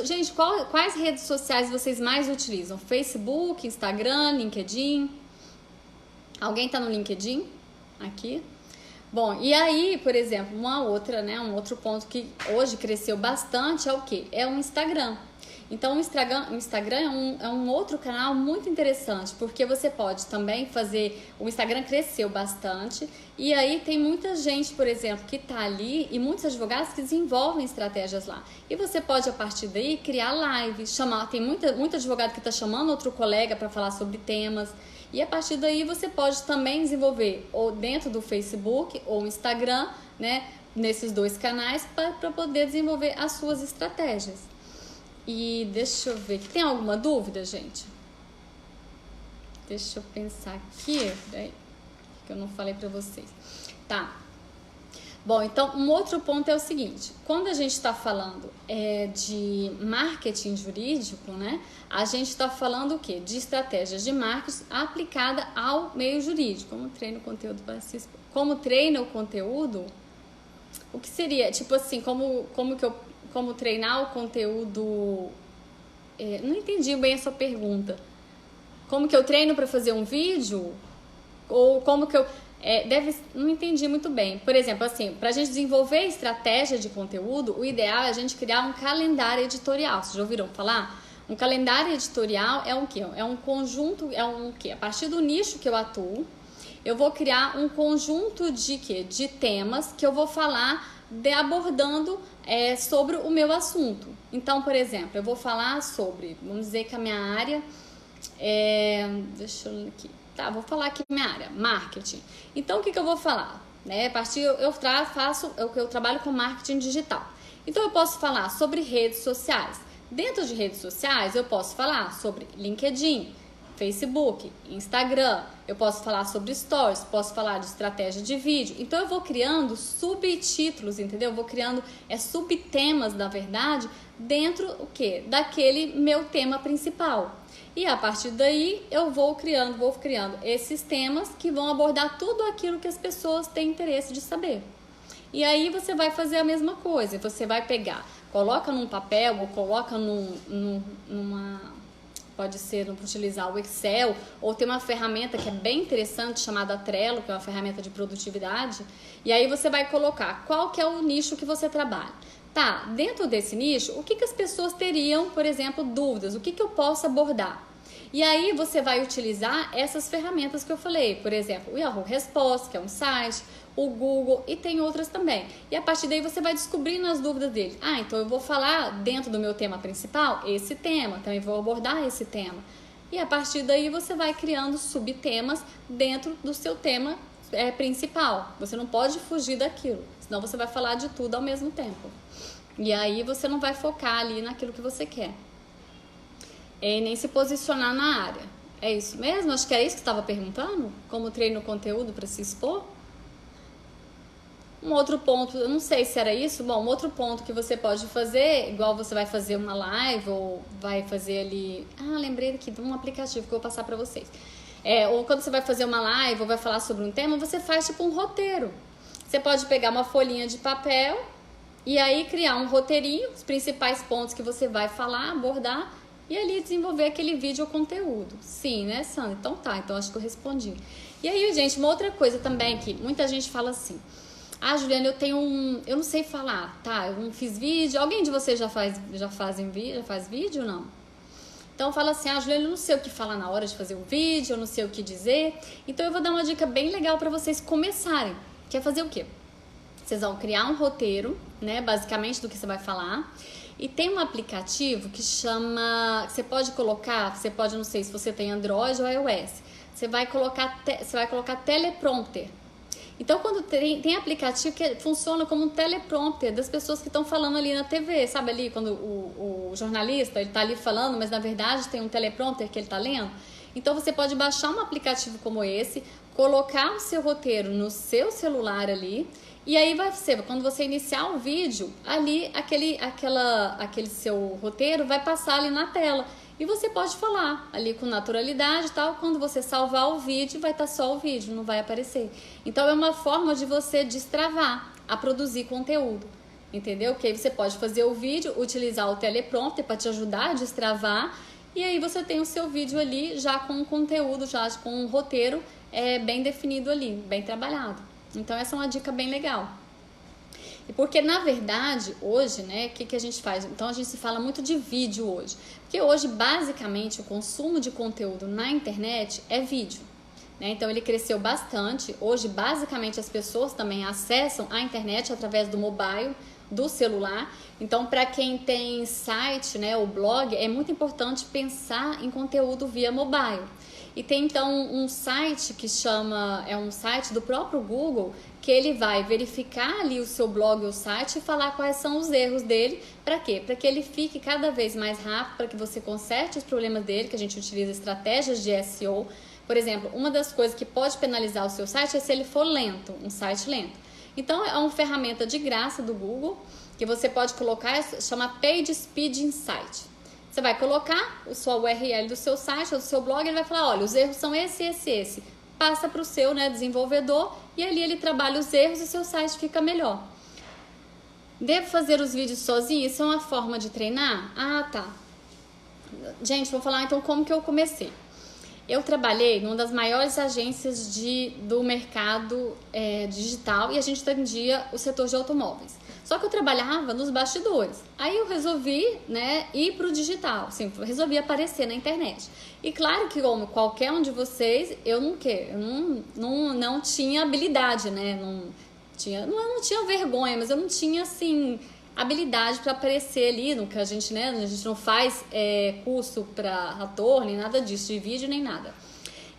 Gente, quais redes sociais vocês mais utilizam? Facebook, Instagram, LinkedIn? Alguém tá no LinkedIn? Aqui? Bom, e aí, por exemplo, um outro ponto que hoje cresceu bastante é o quê? É o Instagram. Então, o Instagram é um outro canal muito interessante, porque você pode também fazer... O Instagram cresceu bastante e aí tem muita gente, por exemplo, que está ali e muitos advogados que desenvolvem estratégias lá. E você pode, a partir daí, criar lives, tem muito advogado que está chamando outro colega para falar sobre temas. E a partir daí você pode também desenvolver ou dentro do Facebook ou Instagram, né, nesses dois canais, para poder desenvolver as suas estratégias. E deixa eu ver, tem alguma dúvida, gente? Deixa eu pensar aqui, que eu não falei pra vocês. Tá. Bom, então um outro ponto é o seguinte, quando a gente está falando de marketing jurídico, né, a gente está falando o quê? De estratégias de marketing aplicada ao meio jurídico. Como treina o conteúdo para se expor? Como treina o conteúdo? O que seria? Tipo assim, como treinar o conteúdo? Não entendi bem essa pergunta. Como que eu treino para fazer um vídeo? Ou como que eu... não entendi muito bem. Por exemplo, assim, para a gente desenvolver estratégia de conteúdo, o ideal é a gente criar um calendário editorial. Vocês já ouviram falar? Um calendário editorial é um quê? É um conjunto, é um quê? A partir do nicho que eu atuo, eu vou criar um conjunto de quê? De temas que eu vou falar abordando sobre o meu assunto. Então, por exemplo, eu vou falar sobre, vamos dizer que a minha área deixa eu ver aqui. Tá, vou falar aqui minha área, marketing. Então, o que eu vou falar? A partir eu trabalho com marketing digital. Então, eu posso falar sobre redes sociais. Dentro de redes sociais, eu posso falar sobre LinkedIn, Facebook, Instagram. Eu posso falar sobre stories, posso falar de estratégia de vídeo. Então, eu vou criando subtítulos, entendeu? Eu vou criando subtemas, na verdade, dentro daquele meu tema principal. E a partir daí eu vou criando esses temas que vão abordar tudo aquilo que as pessoas têm interesse de saber. E aí você vai fazer a mesma coisa, você vai pegar, coloca num papel ou coloca pode ser, utilizar o Excel, ou tem uma ferramenta que é bem interessante chamada Trello, que é uma ferramenta de produtividade, e aí você vai colocar qual que é o nicho que você trabalha. Tá, dentro desse nicho, o que as pessoas teriam, por exemplo, dúvidas? O que eu posso abordar? E aí você vai utilizar essas ferramentas que eu falei, por exemplo, o Yahoo Resposta, que é um site, o Google e tem outras também. E a partir daí você vai descobrindo as dúvidas dele. Então eu vou falar dentro do meu tema principal esse tema, também vou abordar esse tema. E a partir daí você vai criando subtemas dentro do seu tema principal. Você não pode fugir daquilo, senão você vai falar de tudo ao mesmo tempo. E aí você não vai focar ali naquilo que você quer. E nem se posicionar na área. É isso mesmo? Acho que é isso que você estava perguntando? Como treino o conteúdo para se expor? Um outro ponto, eu não sei se era isso. Bom, um outro ponto que você pode fazer, igual você vai fazer uma live ou vai fazer ali... lembrei aqui de um aplicativo que eu vou passar para vocês. Ou quando você vai fazer uma live ou vai falar sobre um tema, você faz tipo um roteiro. Você pode pegar uma folhinha de papel e aí criar um roteirinho, os principais pontos que você vai falar, abordar, e ali desenvolver aquele vídeo ou conteúdo. Sim, né, Sandra? Então tá, então acho que eu respondi. E aí, gente, uma outra coisa também que muita gente fala assim: Juliana, eu não sei falar, tá? Eu não fiz vídeo. Alguém de vocês já faz vídeo ou não? Então fala assim: Juliana, eu não sei o que falar na hora de fazer o vídeo, eu não sei o que dizer. Então eu vou dar uma dica bem legal para vocês começarem. Que é fazer o quê? Vocês vão criar um roteiro, né, basicamente do que você vai falar. E tem um aplicativo que chama, você pode, não sei se você tem Android ou iOS. Você vai colocar teleprompter. Então, quando tem aplicativo que funciona como um teleprompter das pessoas que estão falando ali na TV, sabe ali quando o jornalista, ele tá ali falando, mas na verdade tem um teleprompter que ele tá lendo? Então, você pode baixar um aplicativo como esse, colocar o seu roteiro no seu celular ali, e aí quando você iniciar o vídeo, ali aquele seu roteiro vai passar ali na tela. E você pode falar ali com naturalidade e tal. Quando você salvar o vídeo, vai estar só o vídeo, não vai aparecer. Então é uma forma de você destravar a produzir conteúdo, entendeu? Que aí você pode fazer o vídeo, utilizar o teleprompter para te ajudar a destravar. E aí você tem o seu vídeo ali já com um conteúdo, já com um roteiro bem definido ali, bem trabalhado. Então essa é uma dica bem legal. E porque na verdade hoje, né, o que a gente faz? Então a gente se fala muito de vídeo hoje. Porque hoje basicamente o consumo de conteúdo na internet é vídeo, né? Então ele cresceu bastante. Hoje basicamente as pessoas também acessam a internet através do mobile, do celular. Então para quem tem site, né, o blog, é muito importante pensar em conteúdo via mobile. E tem então um site que é um site do próprio Google, que ele vai verificar ali o seu blog ou site e falar quais são os erros dele. Para quê? Para que ele fique cada vez mais rápido, para que você conserte os problemas dele, que a gente utiliza estratégias de SEO. Por exemplo, uma das coisas que pode penalizar o seu site é se ele for lento, um site lento. Então é uma ferramenta de graça do Google que você pode colocar, chama Page Speed Insight. Você vai colocar a sua URL do seu site ou do seu blog, ele vai falar, olha, os erros são esse. Passa para o seu, né, desenvolvedor e ali ele trabalha os erros e seu site fica melhor. Devo fazer os vídeos sozinho? Isso é uma forma de treinar? Ah, tá. Gente, vou falar então como que eu comecei. Eu trabalhei numa das maiores agências do mercado digital e a gente atendia o setor de automóveis. Só que eu trabalhava nos bastidores. Aí eu resolvi, né, ir pro digital, assim, resolvi aparecer na internet. E claro que como qualquer um de vocês, eu não tinha habilidade, né? Eu não tinha vergonha, mas eu não tinha assim habilidade para aparecer ali, no que a gente, né, a gente não faz curso para ator, nem nada disso, de vídeo, nem nada.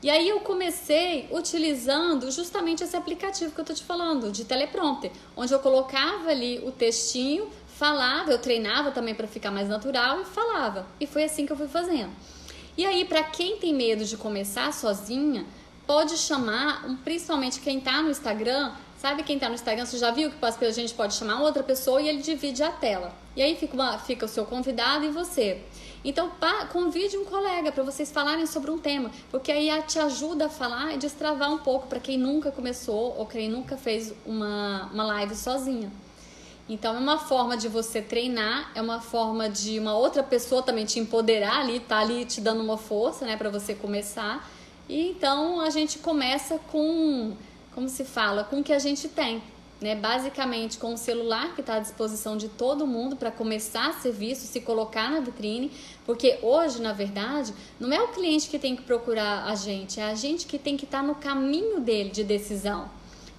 E aí eu comecei utilizando justamente esse aplicativo que eu tô te falando, de teleprompter, onde eu colocava ali o textinho, falava, eu treinava também para ficar mais natural e falava. E foi assim que eu fui fazendo. E aí, para quem tem medo de começar sozinha, pode chamar, principalmente quem tá no Instagram. Sabe quem tá no Instagram, você já viu que a gente pode chamar outra pessoa e ele divide a tela. E aí fica o seu convidado e você. Então, convide um colega para vocês falarem sobre um tema, porque aí te ajuda a falar e destravar um pouco para quem nunca começou ou quem nunca fez uma live sozinha. Então, é uma forma de você treinar, é uma forma de uma outra pessoa também te empoderar ali, tá ali te dando uma força, né, para você começar. E então, a gente começa com, como se fala, com o que a gente tem. Né, basicamente com o celular que está à disposição de todo mundo para começar a ser visto, se colocar na vitrine, porque hoje, na verdade, não é o cliente que tem que procurar a gente, é a gente que tem que estar no caminho dele de decisão,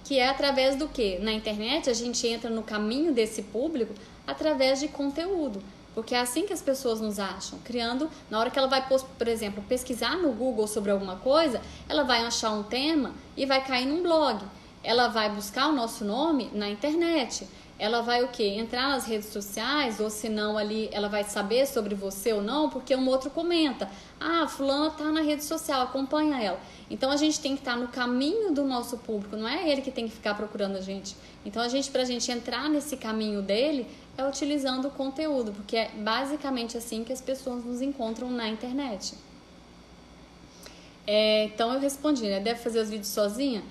que é através do quê? Na internet a gente entra no caminho desse público através de conteúdo, porque é assim que as pessoas nos acham, criando, na hora que ela vai, por exemplo, pesquisar no Google sobre alguma coisa, ela vai achar um tema e vai cair num blog. Ela vai buscar o nosso nome na internet. Ela vai o quê? Entrar nas redes sociais, ou se não ali ela vai saber sobre você ou não, porque um outro comenta. Ah, fulana tá na rede social, acompanha ela. Então a gente tem que estar no caminho do nosso público, não é ele que tem que ficar procurando a gente. Então pra gente entrar nesse caminho dele, é utilizando o conteúdo, porque é basicamente assim que as pessoas nos encontram na internet. Então eu respondi, né? Deve fazer os vídeos sozinha?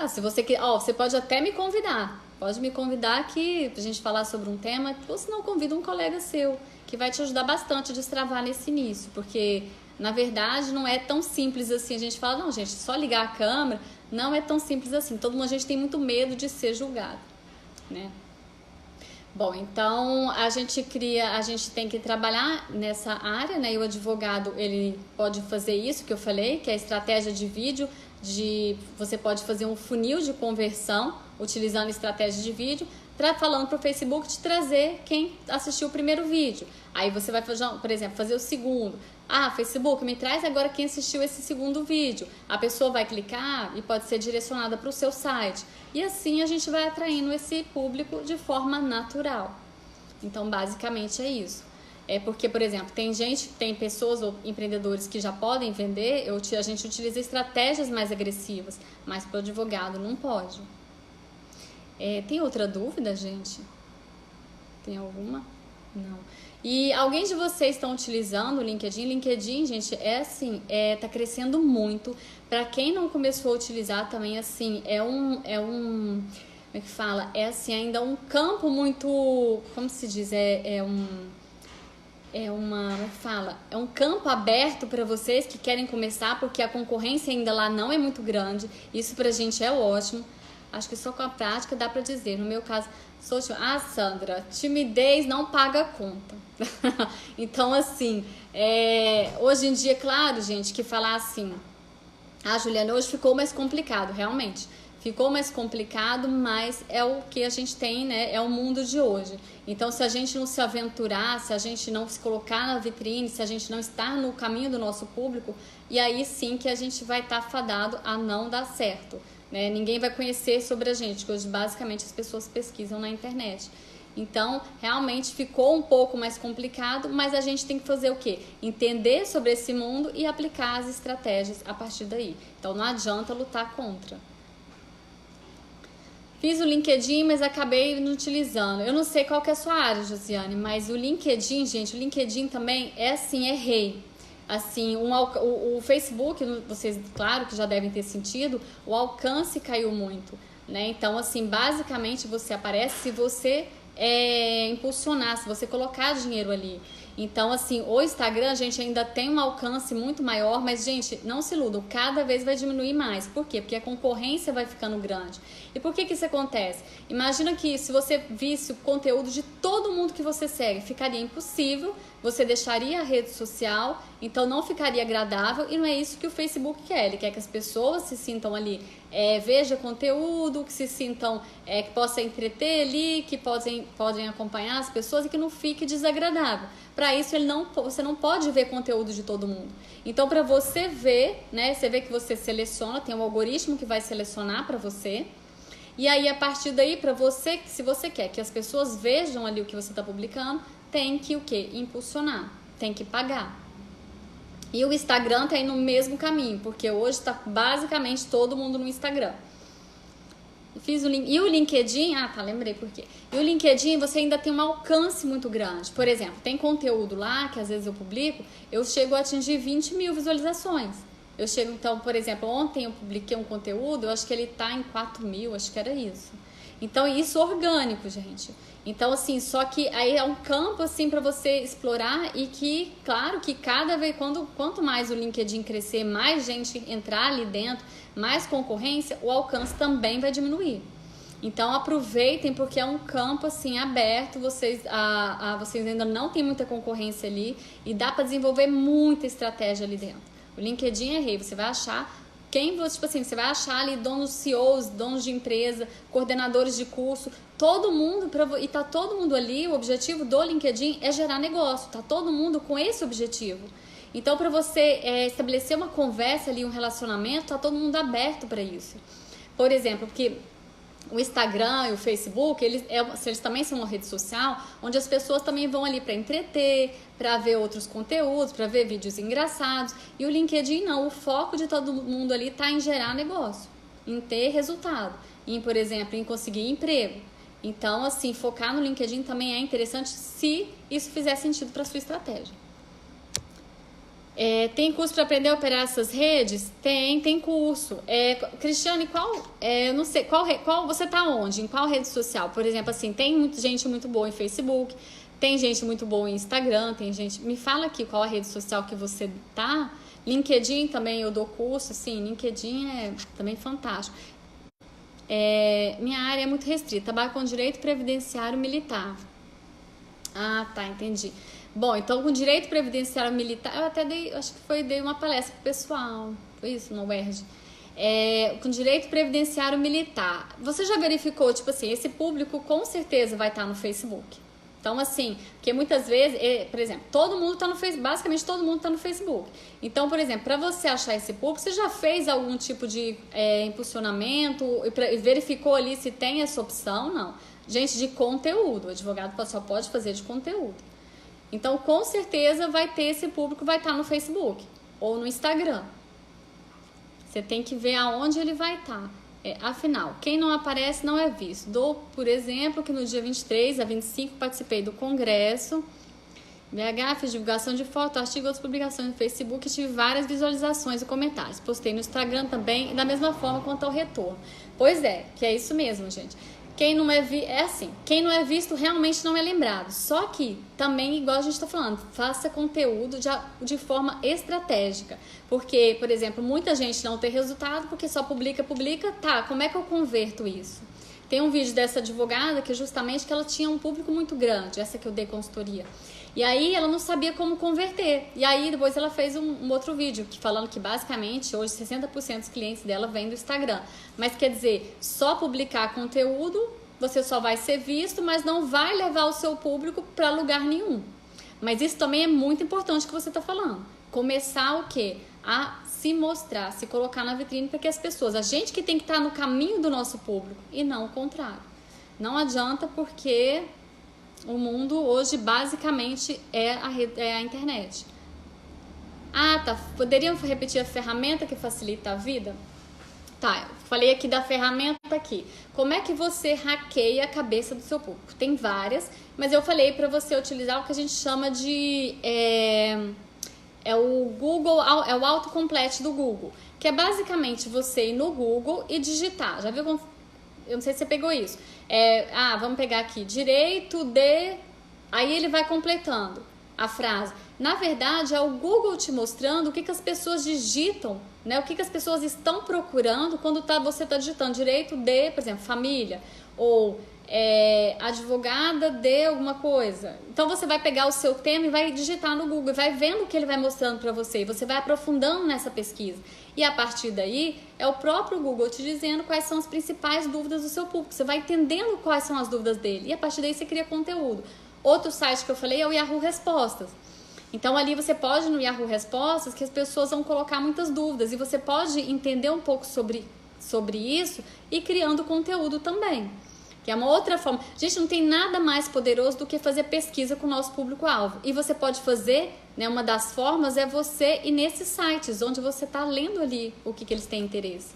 Se você quer, você pode até me convidar. Pode me convidar aqui pra gente falar sobre um tema, ou se não, convida um colega seu, que vai te ajudar bastante a destravar nesse início, porque na verdade não é tão simples assim. A gente fala, não, gente, só ligar a câmera, não é tão simples assim. A gente tem muito medo de ser julgado, né? Bom, então a gente tem que trabalhar nessa área, né? E o advogado, ele pode fazer isso que eu falei, que é a estratégia de vídeo, você pode fazer um funil de conversão utilizando estratégia de vídeo, falando para o Facebook te trazer quem assistiu o primeiro vídeo. Aí você vai fazer, por exemplo, fazer o segundo. Facebook, me traz agora quem assistiu esse segundo vídeo. A pessoa vai clicar e pode ser direcionada para o seu site. E assim a gente vai atraindo esse público de forma natural. Então, basicamente é isso. É porque, por exemplo, tem pessoas ou empreendedores que já podem vender, a gente utiliza estratégias mais agressivas, mas para o advogado não pode. Tem outra dúvida, gente? Tem alguma? Não. E alguém de vocês estão utilizando o LinkedIn? LinkedIn, gente, tá crescendo muito. Para quem não começou a utilizar também, assim, como é que fala? Ainda um campo muito, como se diz? É um campo aberto para vocês que querem começar, porque a concorrência ainda lá não é muito grande. Isso pra gente é ótimo. Acho que só com a prática dá pra dizer. No meu caso, Sandra, timidez não paga a conta. Então, assim, hoje em dia, claro, gente, que falar assim, Juliana, hoje ficou mais complicado, realmente. Ficou mais complicado, mas é o que a gente tem, né? É o mundo de hoje. Então, se a gente não se aventurar, se a gente não se colocar na vitrine, se a gente não estar no caminho do nosso público, e aí sim que a gente vai estar fadado a não dar certo, né? Ninguém vai conhecer sobre a gente, que hoje basicamente as pessoas pesquisam na internet. Então, realmente ficou um pouco mais complicado, mas a gente tem que fazer o quê? Entender sobre esse mundo e aplicar as estratégias a partir daí. Então, não adianta lutar contra. Fiz o LinkedIn, mas acabei não utilizando. Eu não sei qual que é a sua área, Josiane, mas o LinkedIn, gente, o LinkedIn também é assim, é rei. Assim, o Facebook, vocês, claro que já devem ter sentido, o alcance caiu muito, né? Então, assim, basicamente você aparece se você impulsionar, se você colocar dinheiro ali. Então, assim, o Instagram, a gente ainda tem um alcance muito maior, mas, gente, não se iludam, cada vez vai diminuir mais. Por quê? Porque a concorrência vai ficando grande. E por que isso acontece? Imagina que se você visse o conteúdo de todo mundo que você segue, ficaria impossível, você deixaria a rede social, então não ficaria agradável, e não é isso que o Facebook quer. Ele quer que as pessoas se sintam ali, vejam conteúdo, que se sintam, que possam entreter ali, que podem acompanhar as pessoas e que não fique desagradável. Para isso, você não pode ver conteúdo de todo mundo. Então, para você ver, né, você vê que você seleciona, tem um algoritmo que vai selecionar para você. E aí, a partir daí, para você, se você quer que as pessoas vejam ali o que você está publicando, tem que o quê? Impulsionar, tem que pagar. E o Instagram tá aí no mesmo caminho, porque hoje está basicamente todo mundo no Instagram. Fiz o link. E o LinkedIn, lembrei por quê. E o LinkedIn, você ainda tem um alcance muito grande. Por exemplo, tem conteúdo lá, que às vezes eu publico, eu chego a atingir 20 mil visualizações. Então, por exemplo, ontem eu publiquei um conteúdo, eu acho que ele tá em 4 mil, acho que era isso. Então, isso orgânico, gente. Então, assim, só que aí é um campo, assim, para você explorar e que, claro, que cada vez, quanto mais o LinkedIn crescer, mais gente entrar ali dentro, mais concorrência, o alcance também vai diminuir. Então, aproveitem, porque é um campo, assim, aberto, vocês ainda não tem muita concorrência ali e dá para desenvolver muita estratégia ali dentro. O LinkedIn é rei, você vai achar você vai achar ali donos CEOs, donos de empresa, coordenadores de curso, todo mundo, e tá todo mundo ali, o objetivo do LinkedIn é gerar negócio, tá todo mundo com esse objetivo. Então, para você estabelecer uma conversa ali, um relacionamento, tá todo mundo aberto para isso. Por exemplo, porque o Instagram e o Facebook, eles também são uma rede social onde as pessoas também vão ali para entreter, para ver outros conteúdos, para ver vídeos engraçados. E o LinkedIn não, o foco de todo mundo ali está em gerar negócio, em ter resultado, por exemplo, em conseguir emprego. Então, assim, focar no LinkedIn também é interessante se isso fizer sentido para sua estratégia. Tem curso para aprender a operar essas redes? Tem curso. Cristiane, não sei, qual você tá onde? Em qual rede social? Por exemplo, assim, tem muita gente muito boa em Facebook, tem gente muito boa em Instagram, tem gente... Me fala aqui qual a rede social que você tá. LinkedIn também eu dou curso, assim, LinkedIn é também fantástico. Minha área é muito restrita, trabalho com direito previdenciário militar. Tá, entendi. Bom, então com direito previdenciário militar, eu até dei uma palestra pro pessoal, foi isso, no UERJ. Com direito previdenciário militar, você já verificou, tipo assim, esse público com certeza vai estar no Facebook. Então, assim, porque muitas vezes, por exemplo, todo mundo está no Facebook, basicamente todo mundo está no Facebook. Então, por exemplo, para você achar esse público, você já fez algum tipo de impulsionamento e verificou ali se tem essa opção? Não. Gente, de conteúdo, o advogado só pode fazer de conteúdo. Então, com certeza vai ter esse público, vai estar no Facebook ou no Instagram. Você tem que ver aonde ele vai estar. Afinal, quem não aparece não é visto. Dou, por exemplo, que no dia 23 a 25 participei do congresso BH, fiz divulgação de foto, artigo e outras publicações no Facebook e tive várias visualizações e comentários. Postei no Instagram também e da mesma forma quanto ao retorno. Pois que é isso mesmo, gente. Quem não quem não é visto realmente não é lembrado. Só que também, igual a gente está falando, faça conteúdo de forma estratégica. Porque, por exemplo, muita gente não tem resultado porque só publica. Tá, como é que eu converto isso? Tem um vídeo dessa advogada que justamente que ela tinha um público muito grande, essa que eu dei consultoria. E aí ela não sabia como converter. E aí depois ela fez um outro vídeo falando que basicamente hoje 60% dos clientes dela vêm do Instagram. Mas quer dizer, só publicar conteúdo, você só vai ser visto, mas não vai levar o seu público para lugar nenhum. Mas isso também é muito importante que você está falando. Começar o quê? A se mostrar, se colocar na vitrine para que as pessoas, a gente que tem que estar no caminho do nosso público e não o contrário. Não adianta porque o mundo hoje basicamente é a internet. Tá. Poderiam repetir a ferramenta que facilita a vida? Tá, eu falei aqui da ferramenta aqui. Como é que você hackeia a cabeça do seu público? Tem várias, mas eu falei para você utilizar o que a gente chama de o Google, é o autocomplete do Google, que é basicamente você ir no Google e digitar. Já viu como? Eu não sei se você pegou isso. Vamos pegar aqui, direito de... Aí ele vai completando a frase. Na verdade, é o Google te mostrando o que as pessoas digitam, né? O que as pessoas estão procurando quando você está digitando direito de, por exemplo, família, ou advogada de alguma coisa. Então você vai pegar o seu tema e vai digitar no Google, e vai vendo o que ele vai mostrando para você, e você vai aprofundando nessa pesquisa. E a partir daí, é o próprio Google te dizendo quais são as principais dúvidas do seu público. Você vai entendendo quais são as dúvidas dele, e a partir daí você cria conteúdo. Outro site que eu falei é o Yahoo Respostas. Então ali você pode no Yahoo Respostas que as pessoas vão colocar muitas dúvidas, e você pode entender um pouco sobre isso e criando conteúdo também, que é uma outra forma. Gente, não tem nada mais poderoso do que fazer pesquisa com o nosso público-alvo, e você pode fazer, né, uma das formas é você ir nesses sites onde você está lendo ali o que eles têm interesse.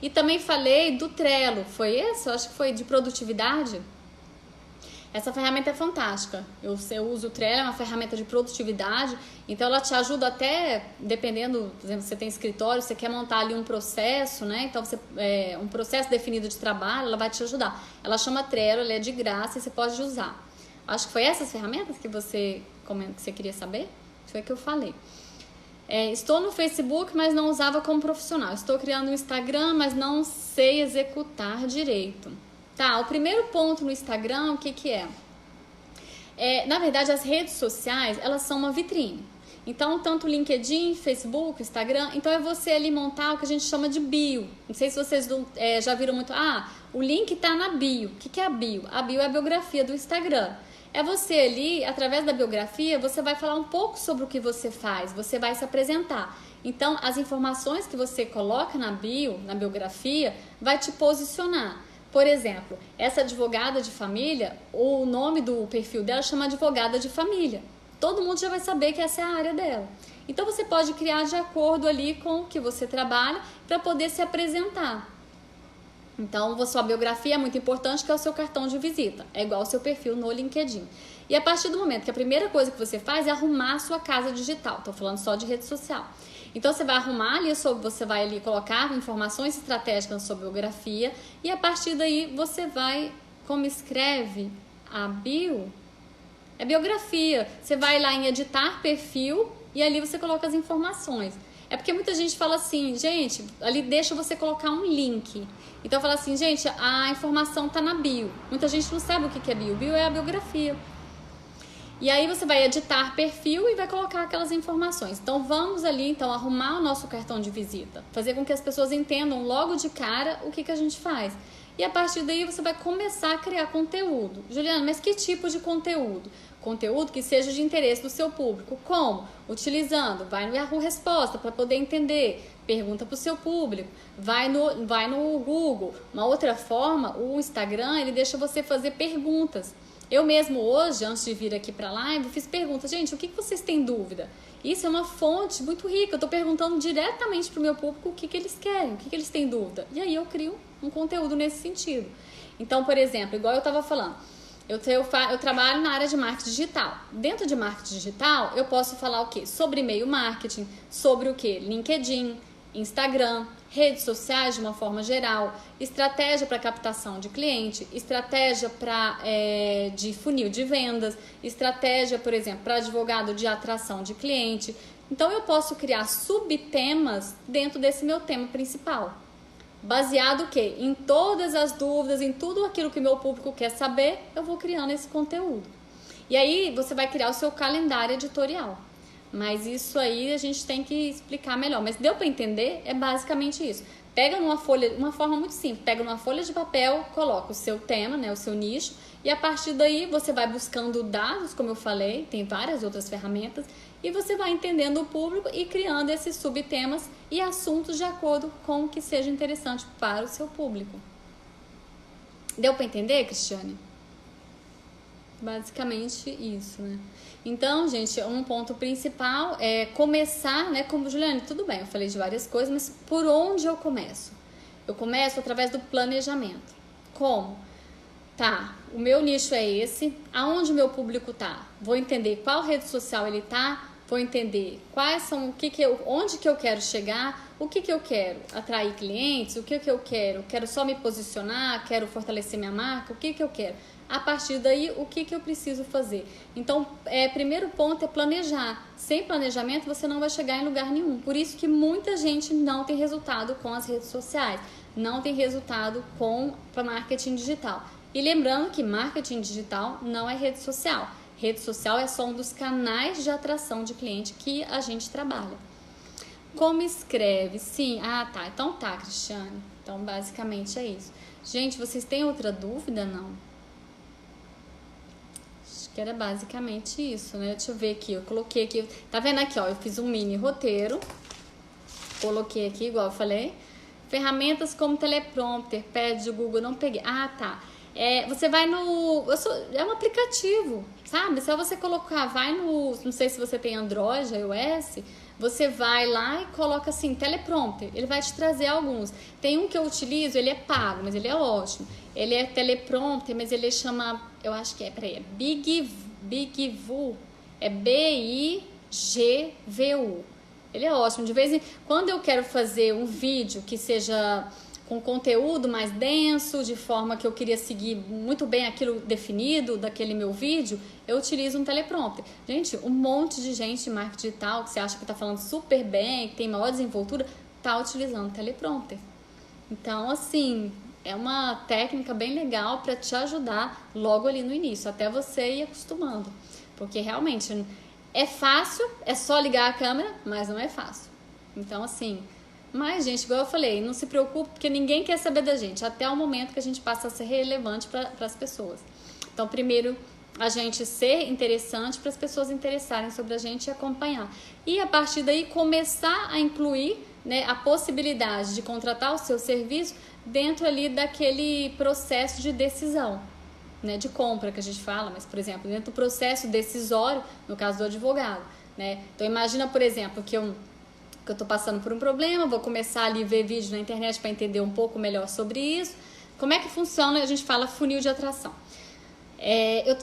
E também falei do Trello, foi esse? Eu acho que foi de produtividade. Essa ferramenta é fantástica. Eu uso o Trello, é uma ferramenta de produtividade, então ela te ajuda até, dependendo, por exemplo, você tem escritório, você quer montar ali um processo, né? Então, um processo definido de trabalho, ela vai te ajudar. Ela chama Trello, ela é de graça e você pode usar. Acho que foi essas ferramentas que você queria saber? Foi o que eu falei. Estou no Facebook, mas não usava como profissional. Estou criando um Instagram, mas não sei executar direito. Tá, o primeiro ponto no Instagram, o que é? Na verdade, as redes sociais, elas são uma vitrine. Então, tanto LinkedIn, Facebook, Instagram, então é você ali montar o que a gente chama de bio. Não sei se vocês já viram muito. O link tá na bio. O que é a bio? A bio é a biografia do Instagram. É você ali, através da biografia, você vai falar um pouco sobre o que você faz, você vai se apresentar. Então, as informações que você coloca na bio, na biografia, vai te posicionar. Por exemplo, essa advogada de família, o nome do perfil dela chama advogada de família. Todo mundo já vai saber que essa é a área dela. Então você pode criar de acordo ali com o que você trabalha para poder se apresentar. Então, a sua biografia é muito importante, que é o seu cartão de visita. É igual ao seu perfil no LinkedIn. E a partir do momento que a primeira coisa que você faz é arrumar a sua casa digital. Estou falando só de rede social. Então, você vai arrumar ali, você vai ali colocar informações estratégicas na sua biografia, e a partir daí você vai, como escreve a bio, é biografia. Você vai lá em editar perfil e ali você coloca as informações. É porque muita gente fala assim, gente, ali deixa você colocar um link. Então fala assim, gente, a informação tá na bio. Muita gente não sabe o que é bio. Bio é a biografia. E aí você vai editar perfil e vai colocar aquelas informações. Então vamos ali, arrumar o nosso cartão de visita. Fazer com que as pessoas entendam logo de cara o que a gente faz. E a partir daí você vai começar a criar conteúdo. Juliana, mas que tipo de conteúdo? Conteúdo que seja de interesse do seu público. Como? Utilizando, vai no Yahoo Resposta para poder entender, pergunta para o seu público, vai no Google. Uma outra forma, o Instagram, ele deixa você fazer perguntas. Eu mesmo hoje, antes de vir aqui para a live, fiz perguntas. Gente, o que vocês têm dúvida? Isso é uma fonte muito rica. Eu estou perguntando diretamente para o meu público o que eles querem, o que eles têm dúvida. E aí eu crio um conteúdo nesse sentido. Então, por exemplo, igual eu estava falando, eu trabalho na área de marketing digital. Dentro de marketing digital, eu posso falar o quê? Sobre e-mail marketing, sobre o quê? LinkedIn, Instagram, redes sociais de uma forma geral, estratégia para captação de cliente, estratégia de funil de vendas, estratégia, por exemplo, para advogado de atração de cliente. Então, eu posso criar subtemas dentro desse meu tema principal. Baseado o quê? Em todas as dúvidas, em tudo aquilo que o meu público quer saber, eu vou criando esse conteúdo. E aí, você vai criar o seu calendário editorial. Mas isso aí a gente tem que explicar melhor. Mas deu para entender? É basicamente isso. Pega numa folha, uma forma muito simples, pega numa folha de papel, coloca o seu tema, né, o seu nicho, e a partir daí você vai buscando dados, como eu falei, tem várias outras ferramentas, e você vai entendendo o público e criando esses subtemas e assuntos de acordo com o que seja interessante para o seu público. Deu para entender, Cristiane? Basicamente isso, né? Então, gente, um ponto principal é começar, né? Como, Juliane, tudo bem, eu falei de várias coisas, mas por onde eu começo? Eu começo através do planejamento. Como? Tá, o meu nicho é esse, aonde o meu público tá? Vou entender qual rede social ele tá, vou entender quais são, onde que eu quero chegar, o que eu quero atrair clientes, o que eu quero só me posicionar, quero fortalecer minha marca, o que eu quero. A partir daí, o que eu preciso fazer? Então, primeiro ponto é planejar. Sem planejamento, você não vai chegar em lugar nenhum. Por isso que muita gente não tem resultado com as redes sociais, não tem resultado com o marketing digital. E lembrando que marketing digital não é rede social. Rede social é só um dos canais de atração de cliente que a gente trabalha. Como escreve? Sim, tá. Então tá, Cristiane. Então, basicamente é isso. Gente, vocês têm outra dúvida, não? Acho que era basicamente isso, né? Deixa eu ver aqui. Eu coloquei aqui. Tá vendo aqui, ó? Eu fiz um mini roteiro. Coloquei aqui, igual eu falei. Ferramentas como teleprompter, pede o Google, não peguei. Tá. Você vai no... é um aplicativo, sabe? Só você colocar, vai no... Não sei se você tem Android, iOS. Você vai lá e coloca assim, teleprompter. Ele vai te trazer alguns. Tem um que eu utilizo, ele é pago, mas ele é ótimo. Ele é teleprompter, mas ele chama... Eu acho que é Bigvu. É BIGVU. Ele é ótimo. De vez em quando eu quero fazer um vídeo que seja com conteúdo mais denso, de forma que eu queria seguir muito bem aquilo definido daquele meu vídeo, eu utilizo um teleprompter. Gente, um monte de gente de marketing digital que você acha que está falando super bem, que tem maior desenvoltura, está utilizando teleprompter. Então, assim, é uma técnica bem legal para te ajudar logo ali no início, até você ir acostumando. Porque realmente é fácil, é só ligar a câmera, mas não é fácil. Então, assim... Mas, gente, igual eu falei, não se preocupe, porque ninguém quer saber da gente, até o momento que a gente passa a ser relevante para as pessoas. Então, primeiro, a gente ser interessante para as pessoas interessarem sobre a gente e acompanhar. E, a partir daí, começar a incluir, né, a possibilidade de contratar o seu serviço dentro ali daquele processo de decisão, né, de compra que a gente fala, mas, por exemplo, dentro do processo decisório, no caso do advogado, né? Então, imagina, por exemplo, que eu estou passando por um problema, vou começar ali a ver vídeo na internet para entender um pouco melhor sobre isso. Como é que funciona? A gente fala funil de atração.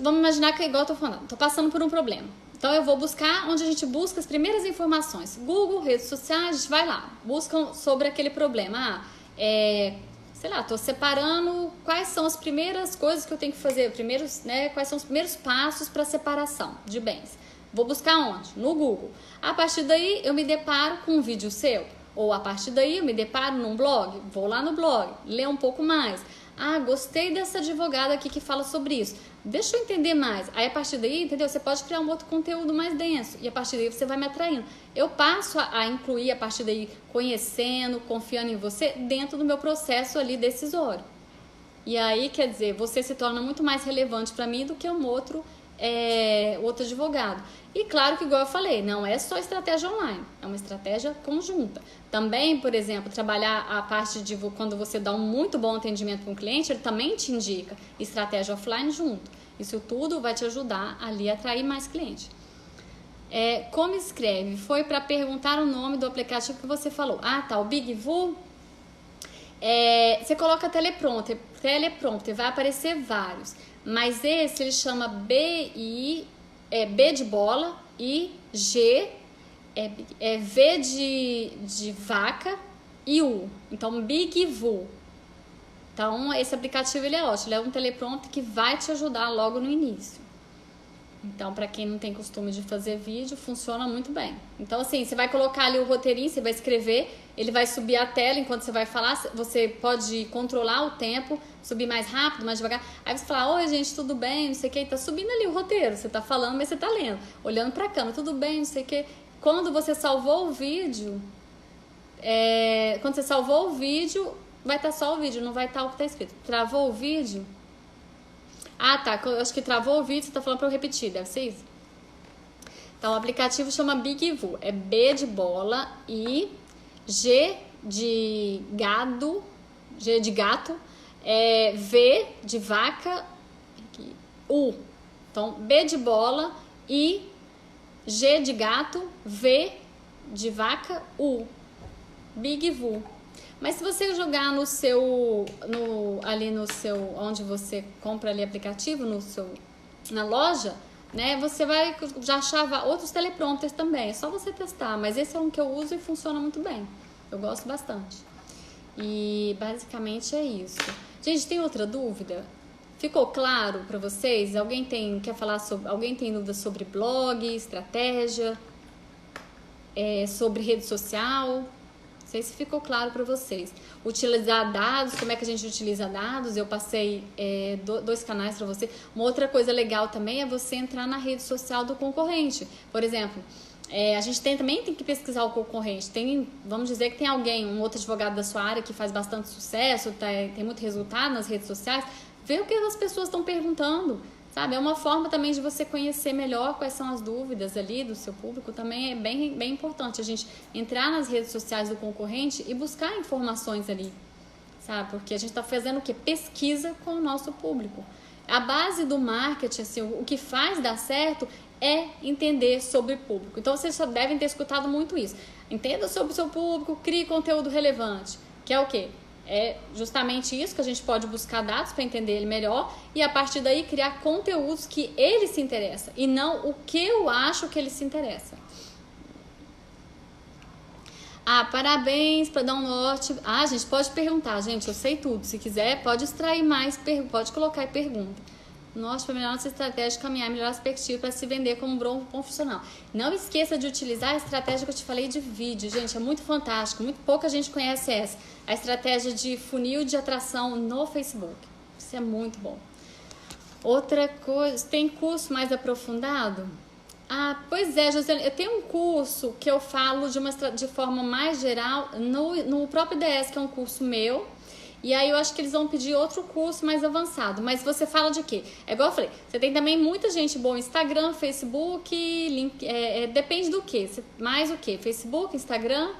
Vamos imaginar que, igual eu estou falando, estou passando por um problema. Então, eu vou buscar onde a gente busca as primeiras informações. Google, redes sociais, a gente vai lá, busca sobre aquele problema. Sei lá, estou separando quais são as primeiras coisas que eu tenho que fazer, quais são os primeiros passos para a separação de bens. Vou buscar onde? No Google. A partir daí, eu me deparo com um vídeo seu. Ou a partir daí, eu me deparo num blog. Vou lá no blog, ler um pouco mais. Gostei dessa advogada aqui que fala sobre isso. Deixa eu entender mais. Aí, a partir daí, entendeu? Você pode criar um outro conteúdo mais denso. E a partir daí, você vai me atraindo. Eu passo a incluir, a partir daí, conhecendo, confiando em você, dentro do meu processo ali decisório. E aí, quer dizer, você se torna muito mais relevante para mim do que um outro advogado. E claro que, igual eu falei, não é só estratégia online, é uma estratégia conjunta. Também, por exemplo, trabalhar a parte de quando você dá um muito bom atendimento para um cliente, ele também te indica estratégia offline junto. Isso tudo vai te ajudar ali a atrair mais cliente. Como escreve? Foi para perguntar o nome do aplicativo que você falou. Tá, o Bigvu. Você coloca teleprompter, vai aparecer vários. Mas esse ele chama B de bola e G V de vaca e U. Então, Bigvu. Então, esse aplicativo ele é ótimo. Ele é um teleprompter que vai te ajudar logo no início. Então, para quem não tem costume de fazer vídeo, funciona muito bem. Então, assim, você vai colocar ali o roteirinho, você vai escrever, ele vai subir a tela enquanto você vai falar. Você pode controlar o tempo, subir mais rápido, mais devagar. Aí você fala, oi, gente, tudo bem, não sei o que. Tá subindo ali o roteiro, você tá falando, mas você tá lendo. Olhando pra câmera, tudo bem, não sei o que. Quando você salvou o vídeo, vai estar só o vídeo, não vai estar o que tá escrito. Travou o vídeo... tá, eu acho que travou o vídeo, você tá falando pra eu repetir, deve ser isso? Então, o aplicativo chama Bigvu, é B de bola e G de gato, V de vaca, U. Então, B de bola e G de gato, V de vaca, U. Bigvu. Mas se você jogar ali no seu, onde você compra ali aplicativo, na loja, né, você vai já achar outros teleprompters também, é só você testar, mas esse é um que eu uso e funciona muito bem, eu gosto bastante. E basicamente é isso. Gente, tem outra dúvida? Ficou claro para vocês? Alguém tem dúvida sobre blog, estratégia, sobre rede social? Não sei se ficou claro para vocês. Utilizar dados, como é que a gente utiliza dados? Eu passei 2 canais para você. Uma outra coisa legal também é você entrar na rede social do concorrente. Por exemplo, a gente também tem que pesquisar o concorrente. Vamos dizer que tem um outro advogado da sua área que faz bastante sucesso, tem muito resultado nas redes sociais. Vê o que as pessoas estão perguntando, sabe? É uma forma também de você conhecer melhor quais são as dúvidas ali do seu público. Também é bem, bem importante a gente entrar nas redes sociais do concorrente e buscar informações ali, sabe? Porque a gente está fazendo o quê? Pesquisa com o nosso público. A base do marketing, assim, o que faz dar certo é entender sobre o público. Então, vocês só devem ter escutado muito isso. Entenda sobre o seu público, crie conteúdo relevante, que é o quê? É justamente isso que a gente pode buscar dados para entender ele melhor e a partir daí criar conteúdos que ele se interessa e não o que eu acho que ele se interessa. Parabéns para dar um norte. Gente, pode perguntar, gente, eu sei tudo. Se quiser, pode extrair mais, pode colocar e pergunta. Norte para melhorar nossa estratégia, caminhar, melhorar a perspectiva para se vender como um bom profissional. Não esqueça de utilizar a estratégia que eu te falei de vídeo, gente, é muito fantástico, muito pouca gente conhece essa. A estratégia de funil de atração no Facebook. Isso é muito bom. Outra coisa, tem curso mais aprofundado? Pois é, José, eu tenho um curso que eu falo de forma mais geral no próprio DS, que é um curso meu. E aí eu acho que eles vão pedir outro curso mais avançado. Mas você fala de quê? É igual eu falei, você tem também muita gente boa no Instagram, Facebook, depende do quê? Mais o quê? Facebook, Instagram.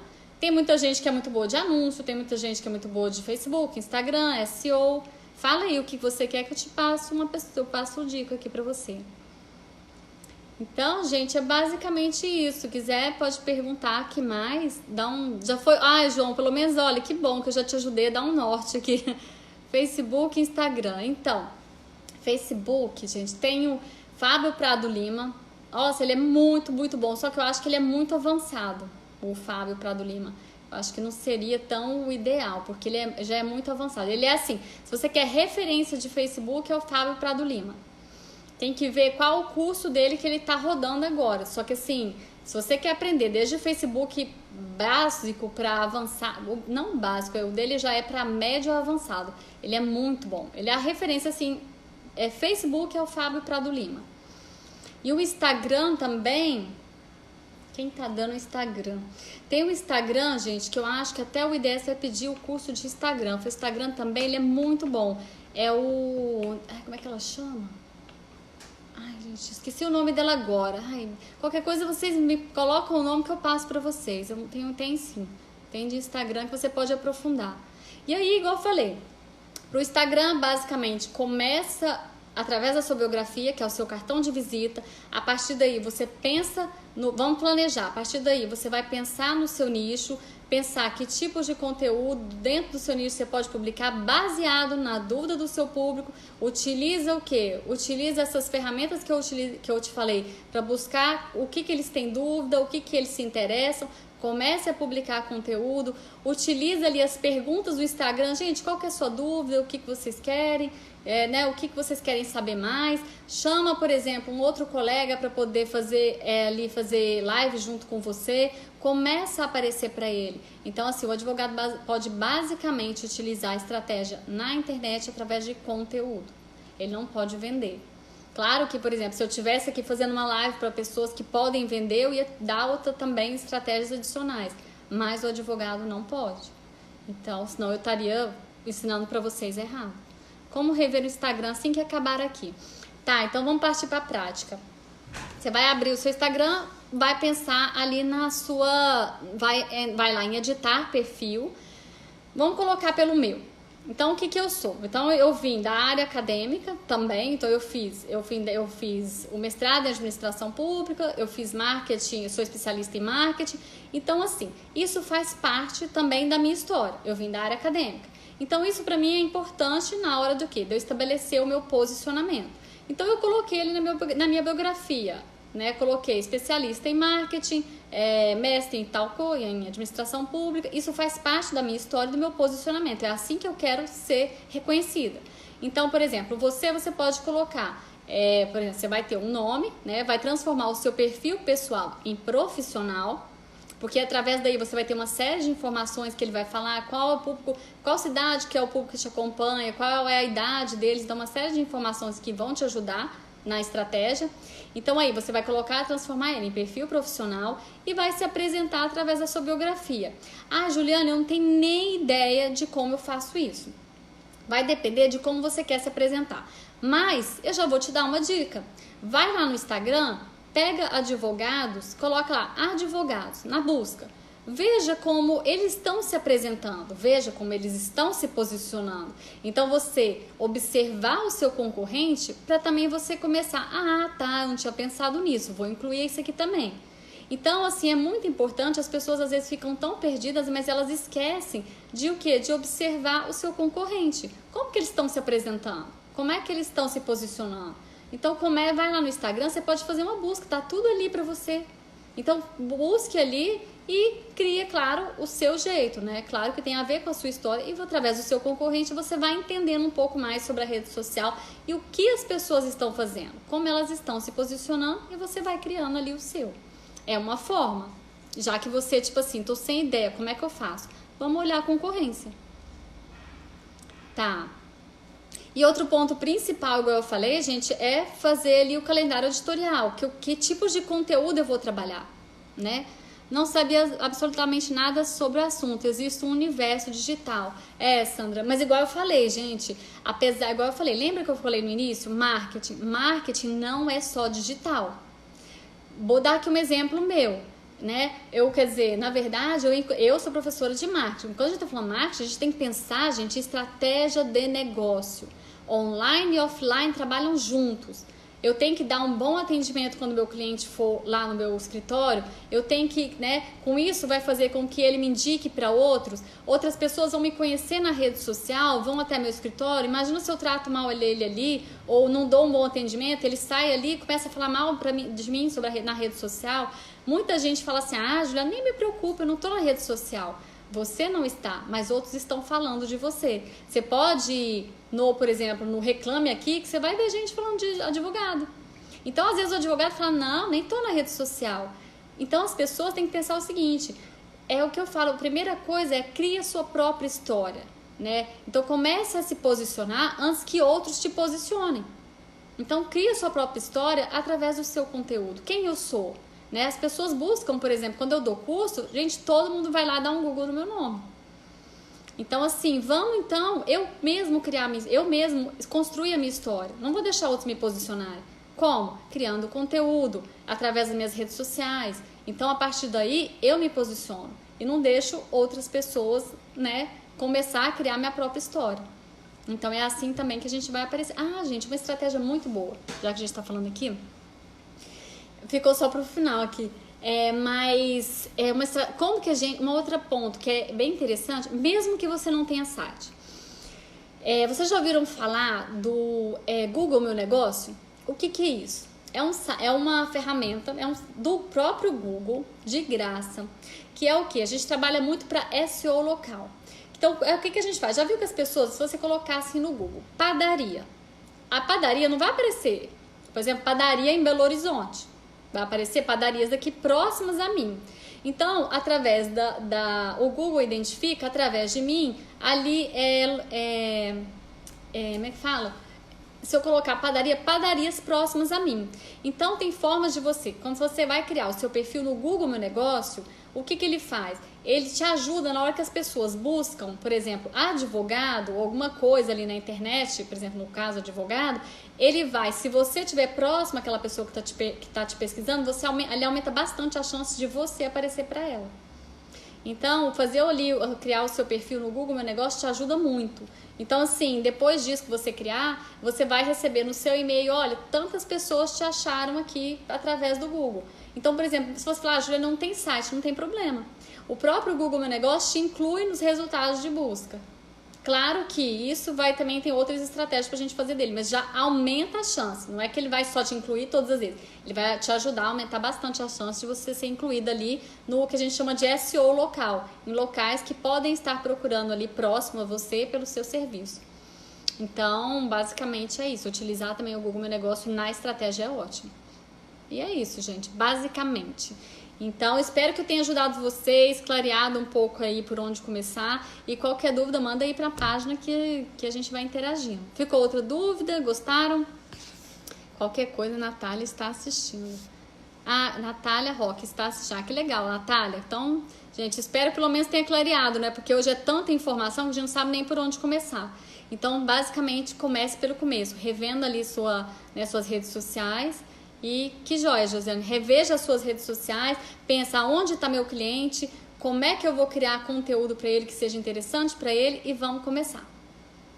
Tem muita gente que é muito boa de anúncio, tem muita gente que é muito boa de Facebook, Instagram, SEO. Fala aí o que você quer que eu te passe eu passo dica aqui pra você. Então, gente, é basicamente isso. Se quiser, pode perguntar que mais. Já foi. João, pelo menos, olha, que bom que eu já te ajudei a dar um norte aqui. Facebook e Instagram. Então, Facebook, gente, tem o Fábio Prado Lima. Nossa, ele é muito, muito bom. Só que eu acho que ele é muito avançado, o Fábio Prado Lima. Eu acho que não seria tão o ideal, porque ele já é muito avançado. Ele é assim, se você quer referência de Facebook, é o Fábio Prado Lima. Tem que ver qual o curso dele que ele tá rodando agora. Só que assim, se você quer aprender desde o Facebook básico para avançado, não básico, o dele já é para médio avançado. Ele é muito bom. Ele é a referência assim, Facebook é o Fábio Prado Lima. E o Instagram também, quem tá dando o Instagram? Tem o Instagram, gente, que eu acho que até o IDS vai pedir o curso de Instagram. O Instagram também, ele é muito bom. É o... como é que ela chama? Gente, esqueci o nome dela agora. Qualquer coisa vocês me colocam o nome que eu passo pra vocês. Tem sim. Tem de Instagram que você pode aprofundar. E aí, igual eu falei, pro Instagram, basicamente, começa através da sua biografia, que é o seu cartão de visita. A partir daí, você pensa vamos planejar. A partir daí, você vai pensar no seu nicho, pensar que tipos de conteúdo dentro do seu nicho você pode publicar baseado na dúvida do seu público. Utiliza o quê? Utiliza essas ferramentas que eu te falei para buscar o que eles têm dúvida, o que eles se interessam. Comece a publicar conteúdo, utiliza ali as perguntas do Instagram. Gente, qual que é a sua dúvida? O que vocês querem? O que vocês querem saber mais? Chama, por exemplo, um outro colega para poder fazer live junto com você. Começa a aparecer para ele. Então, assim, o advogado pode basicamente utilizar a estratégia na internet através de conteúdo. Ele não pode vender. Claro que, por exemplo, se eu estivesse aqui fazendo uma live para pessoas que podem vender, eu ia dar outra também estratégias adicionais. Mas o advogado não pode. Então, senão eu estaria ensinando para vocês errado. Como rever o Instagram assim que acabar aqui. Tá, então vamos partir para a prática. Você vai abrir o seu Instagram, vai pensar ali na sua... Vai lá em editar perfil. Vamos colocar pelo meu. Então, o que eu sou? Então, eu vim da área acadêmica também. Então, eu fiz o mestrado em administração pública, eu fiz marketing, eu sou especialista em marketing. Então, assim, isso faz parte também da minha história. Eu vim da área acadêmica. Então, isso para mim é importante na hora do quê? De eu estabelecer o meu posicionamento. Então, eu coloquei ele na minha biografia, né? Coloquei especialista em marketing, mestre em tal coisa, em administração pública. Isso faz parte da minha história, do meu posicionamento. É assim que eu quero ser reconhecida. Então, por exemplo, você pode colocar, por exemplo, você vai ter um nome, né? Vai transformar o seu perfil pessoal em profissional, porque através daí você vai ter uma série de informações que ele vai falar qual é o público, qual cidade que é o público que te acompanha, qual é a idade deles, então uma série de informações que vão te ajudar na estratégia. Então aí você vai colocar, transformar ele em perfil profissional e vai se apresentar através da sua biografia. Ah, Juliana, eu não tenho nem ideia de como eu faço isso. Vai depender de como você quer se apresentar. Mas eu já vou te dar uma dica. Vai lá no Instagram, pega advogados, coloca lá advogados na busca. Veja como eles estão se apresentando, veja como eles estão se posicionando. Então você observar o seu concorrente para também você começar, eu não tinha pensado nisso, vou incluir isso aqui também. Então, assim, é muito importante, as pessoas às vezes ficam tão perdidas, mas elas esquecem de o quê? De observar o seu concorrente. Como que eles estão se apresentando? Como é que eles estão se posicionando? Então, vai lá no Instagram, você pode fazer uma busca, tá tudo ali para você. Então, busque ali e cria, claro, o seu jeito, né? Claro que tem a ver com a sua história e através do seu concorrente você vai entendendo um pouco mais sobre a rede social e o que as pessoas estão fazendo, como elas estão se posicionando e você vai criando ali o seu. É uma forma, já que você, tipo assim, tô sem ideia, como é que eu faço? Vamos olhar a concorrência. Tá. E outro ponto principal, igual eu falei, gente, é fazer ali o calendário editorial, que tipos de conteúdo eu vou trabalhar, né? Não sabia absolutamente nada sobre o assunto, existe um universo digital. Sandra, mas igual eu falei, gente, igual eu falei, lembra que eu falei no início? Marketing não é só digital. Vou dar aqui um exemplo meu, né? Quer dizer, na verdade, eu sou professora de marketing. Quando a gente tá falando marketing, a gente tem que pensar, gente, em estratégia de negócio. Online e offline trabalham juntos. Eu tenho que dar um bom atendimento quando meu cliente for lá no meu escritório. Eu tenho que, né, com isso vai fazer com que ele me indique para outros. Outras pessoas vão me conhecer na rede social, vão até meu escritório. Imagina se eu trato mal ele ali, ou não dou um bom atendimento, ele sai ali e começa a falar mal de mim na rede social. Muita gente fala assim, Juliana, nem me preocupa, eu não estou na rede social. Você não está, mas outros estão falando de você. Você pode ir, por exemplo, no Reclame Aqui, que você vai ver gente falando de advogado. Então, às vezes o advogado fala, não, nem estou na rede social. Então, as pessoas têm que pensar o seguinte, é o que eu falo, a primeira coisa é cria a sua própria história, né? Então, comece a se posicionar antes que outros te posicionem. Então, cria a sua própria história através do seu conteúdo. Quem eu sou? Né? As pessoas buscam, por exemplo, quando eu dou curso, gente, todo mundo vai lá dar um Google no meu nome. Então, assim, eu mesmo construir a minha história. Não vou deixar outros me posicionarem. Como? Criando conteúdo, através das minhas redes sociais. Então, a partir daí, eu me posiciono. E não deixo outras pessoas, né, começar a criar minha própria história. Então, é assim também que a gente vai aparecer. Gente, uma estratégia muito boa, já que a gente está falando aqui. Ficou só pro final aqui. Mas como que um outro ponto que é bem interessante, mesmo que você não tenha site. Vocês já ouviram falar do Google Meu Negócio? O que é isso? É uma ferramenta do próprio Google, de graça, que é o que? A gente trabalha muito para SEO local. Então, o que a gente faz? Já viu que as pessoas, se você colocar assim no Google, padaria, a padaria não vai aparecer, por exemplo, padaria em Belo Horizonte. Vai aparecer padarias aqui próximas a mim. Então, através o Google identifica, através de mim, ali como é que fala? Se eu colocar padarias próximas a mim. Então, tem formas de quando você vai criar o seu perfil no Google Meu Negócio, o que ele faz? Ele te ajuda na hora que as pessoas buscam, por exemplo, advogado, alguma coisa ali na internet, por exemplo, no caso advogado, ele vai, se você estiver próximo àquela pessoa que tá te pesquisando, ele aumenta bastante a chance de você aparecer para ela. Então, fazer ali, criar o seu perfil no Google Meu Negócio te ajuda muito. Então, assim, depois disso que você criar, você vai receber no seu e-mail, olha, tantas pessoas te acharam aqui através do Google. Então, por exemplo, se você falar, Júlia, não tem site, não tem problema. O próprio Google Meu Negócio te inclui nos resultados de busca. Claro que isso vai também ter outras estratégias pra gente fazer dele, mas já aumenta a chance. Não é que ele vai só te incluir todas as vezes. Ele vai te ajudar a aumentar bastante a chance de você ser incluída ali no que a gente chama de SEO local, em locais que podem estar procurando ali próximo a você pelo seu serviço. Então, basicamente é isso. Utilizar também o Google Meu Negócio na estratégia é ótimo. E é isso, gente, basicamente. Então, espero que eu tenha ajudado vocês, clareado um pouco aí por onde começar. E qualquer dúvida, manda aí pra página que a gente vai interagindo. Ficou outra dúvida? Gostaram? Qualquer coisa, a Natália está assistindo. Ah, Natália Roque está assistindo. Ah, que legal, Natália. Então, gente, espero que pelo menos tenha clareado, né? Porque hoje é tanta informação que a gente não sabe nem por onde começar. Então, basicamente, comece pelo começo. Revendo ali suas redes sociais. E que joia, Josiane, reveja as suas redes sociais, pensa onde está meu cliente, como é que eu vou criar conteúdo para ele que seja interessante para ele e vamos começar.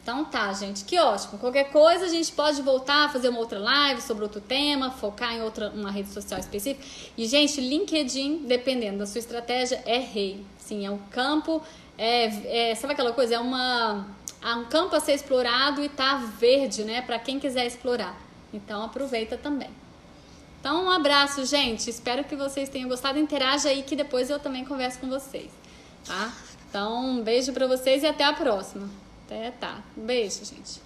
Então tá, gente, que ótimo. Qualquer coisa a gente pode voltar a fazer uma outra live sobre outro tema, focar em uma rede social específica. E, gente, LinkedIn, dependendo da sua estratégia, é rei. Sim, é um campo, sabe aquela coisa? É um campo a ser explorado e tá verde, né, para quem quiser explorar. Então aproveita também. Então, um abraço, gente. Espero que vocês tenham gostado. Interaja aí que depois eu também converso com vocês, tá? Então, um beijo pra vocês e até a próxima. Um beijo, gente.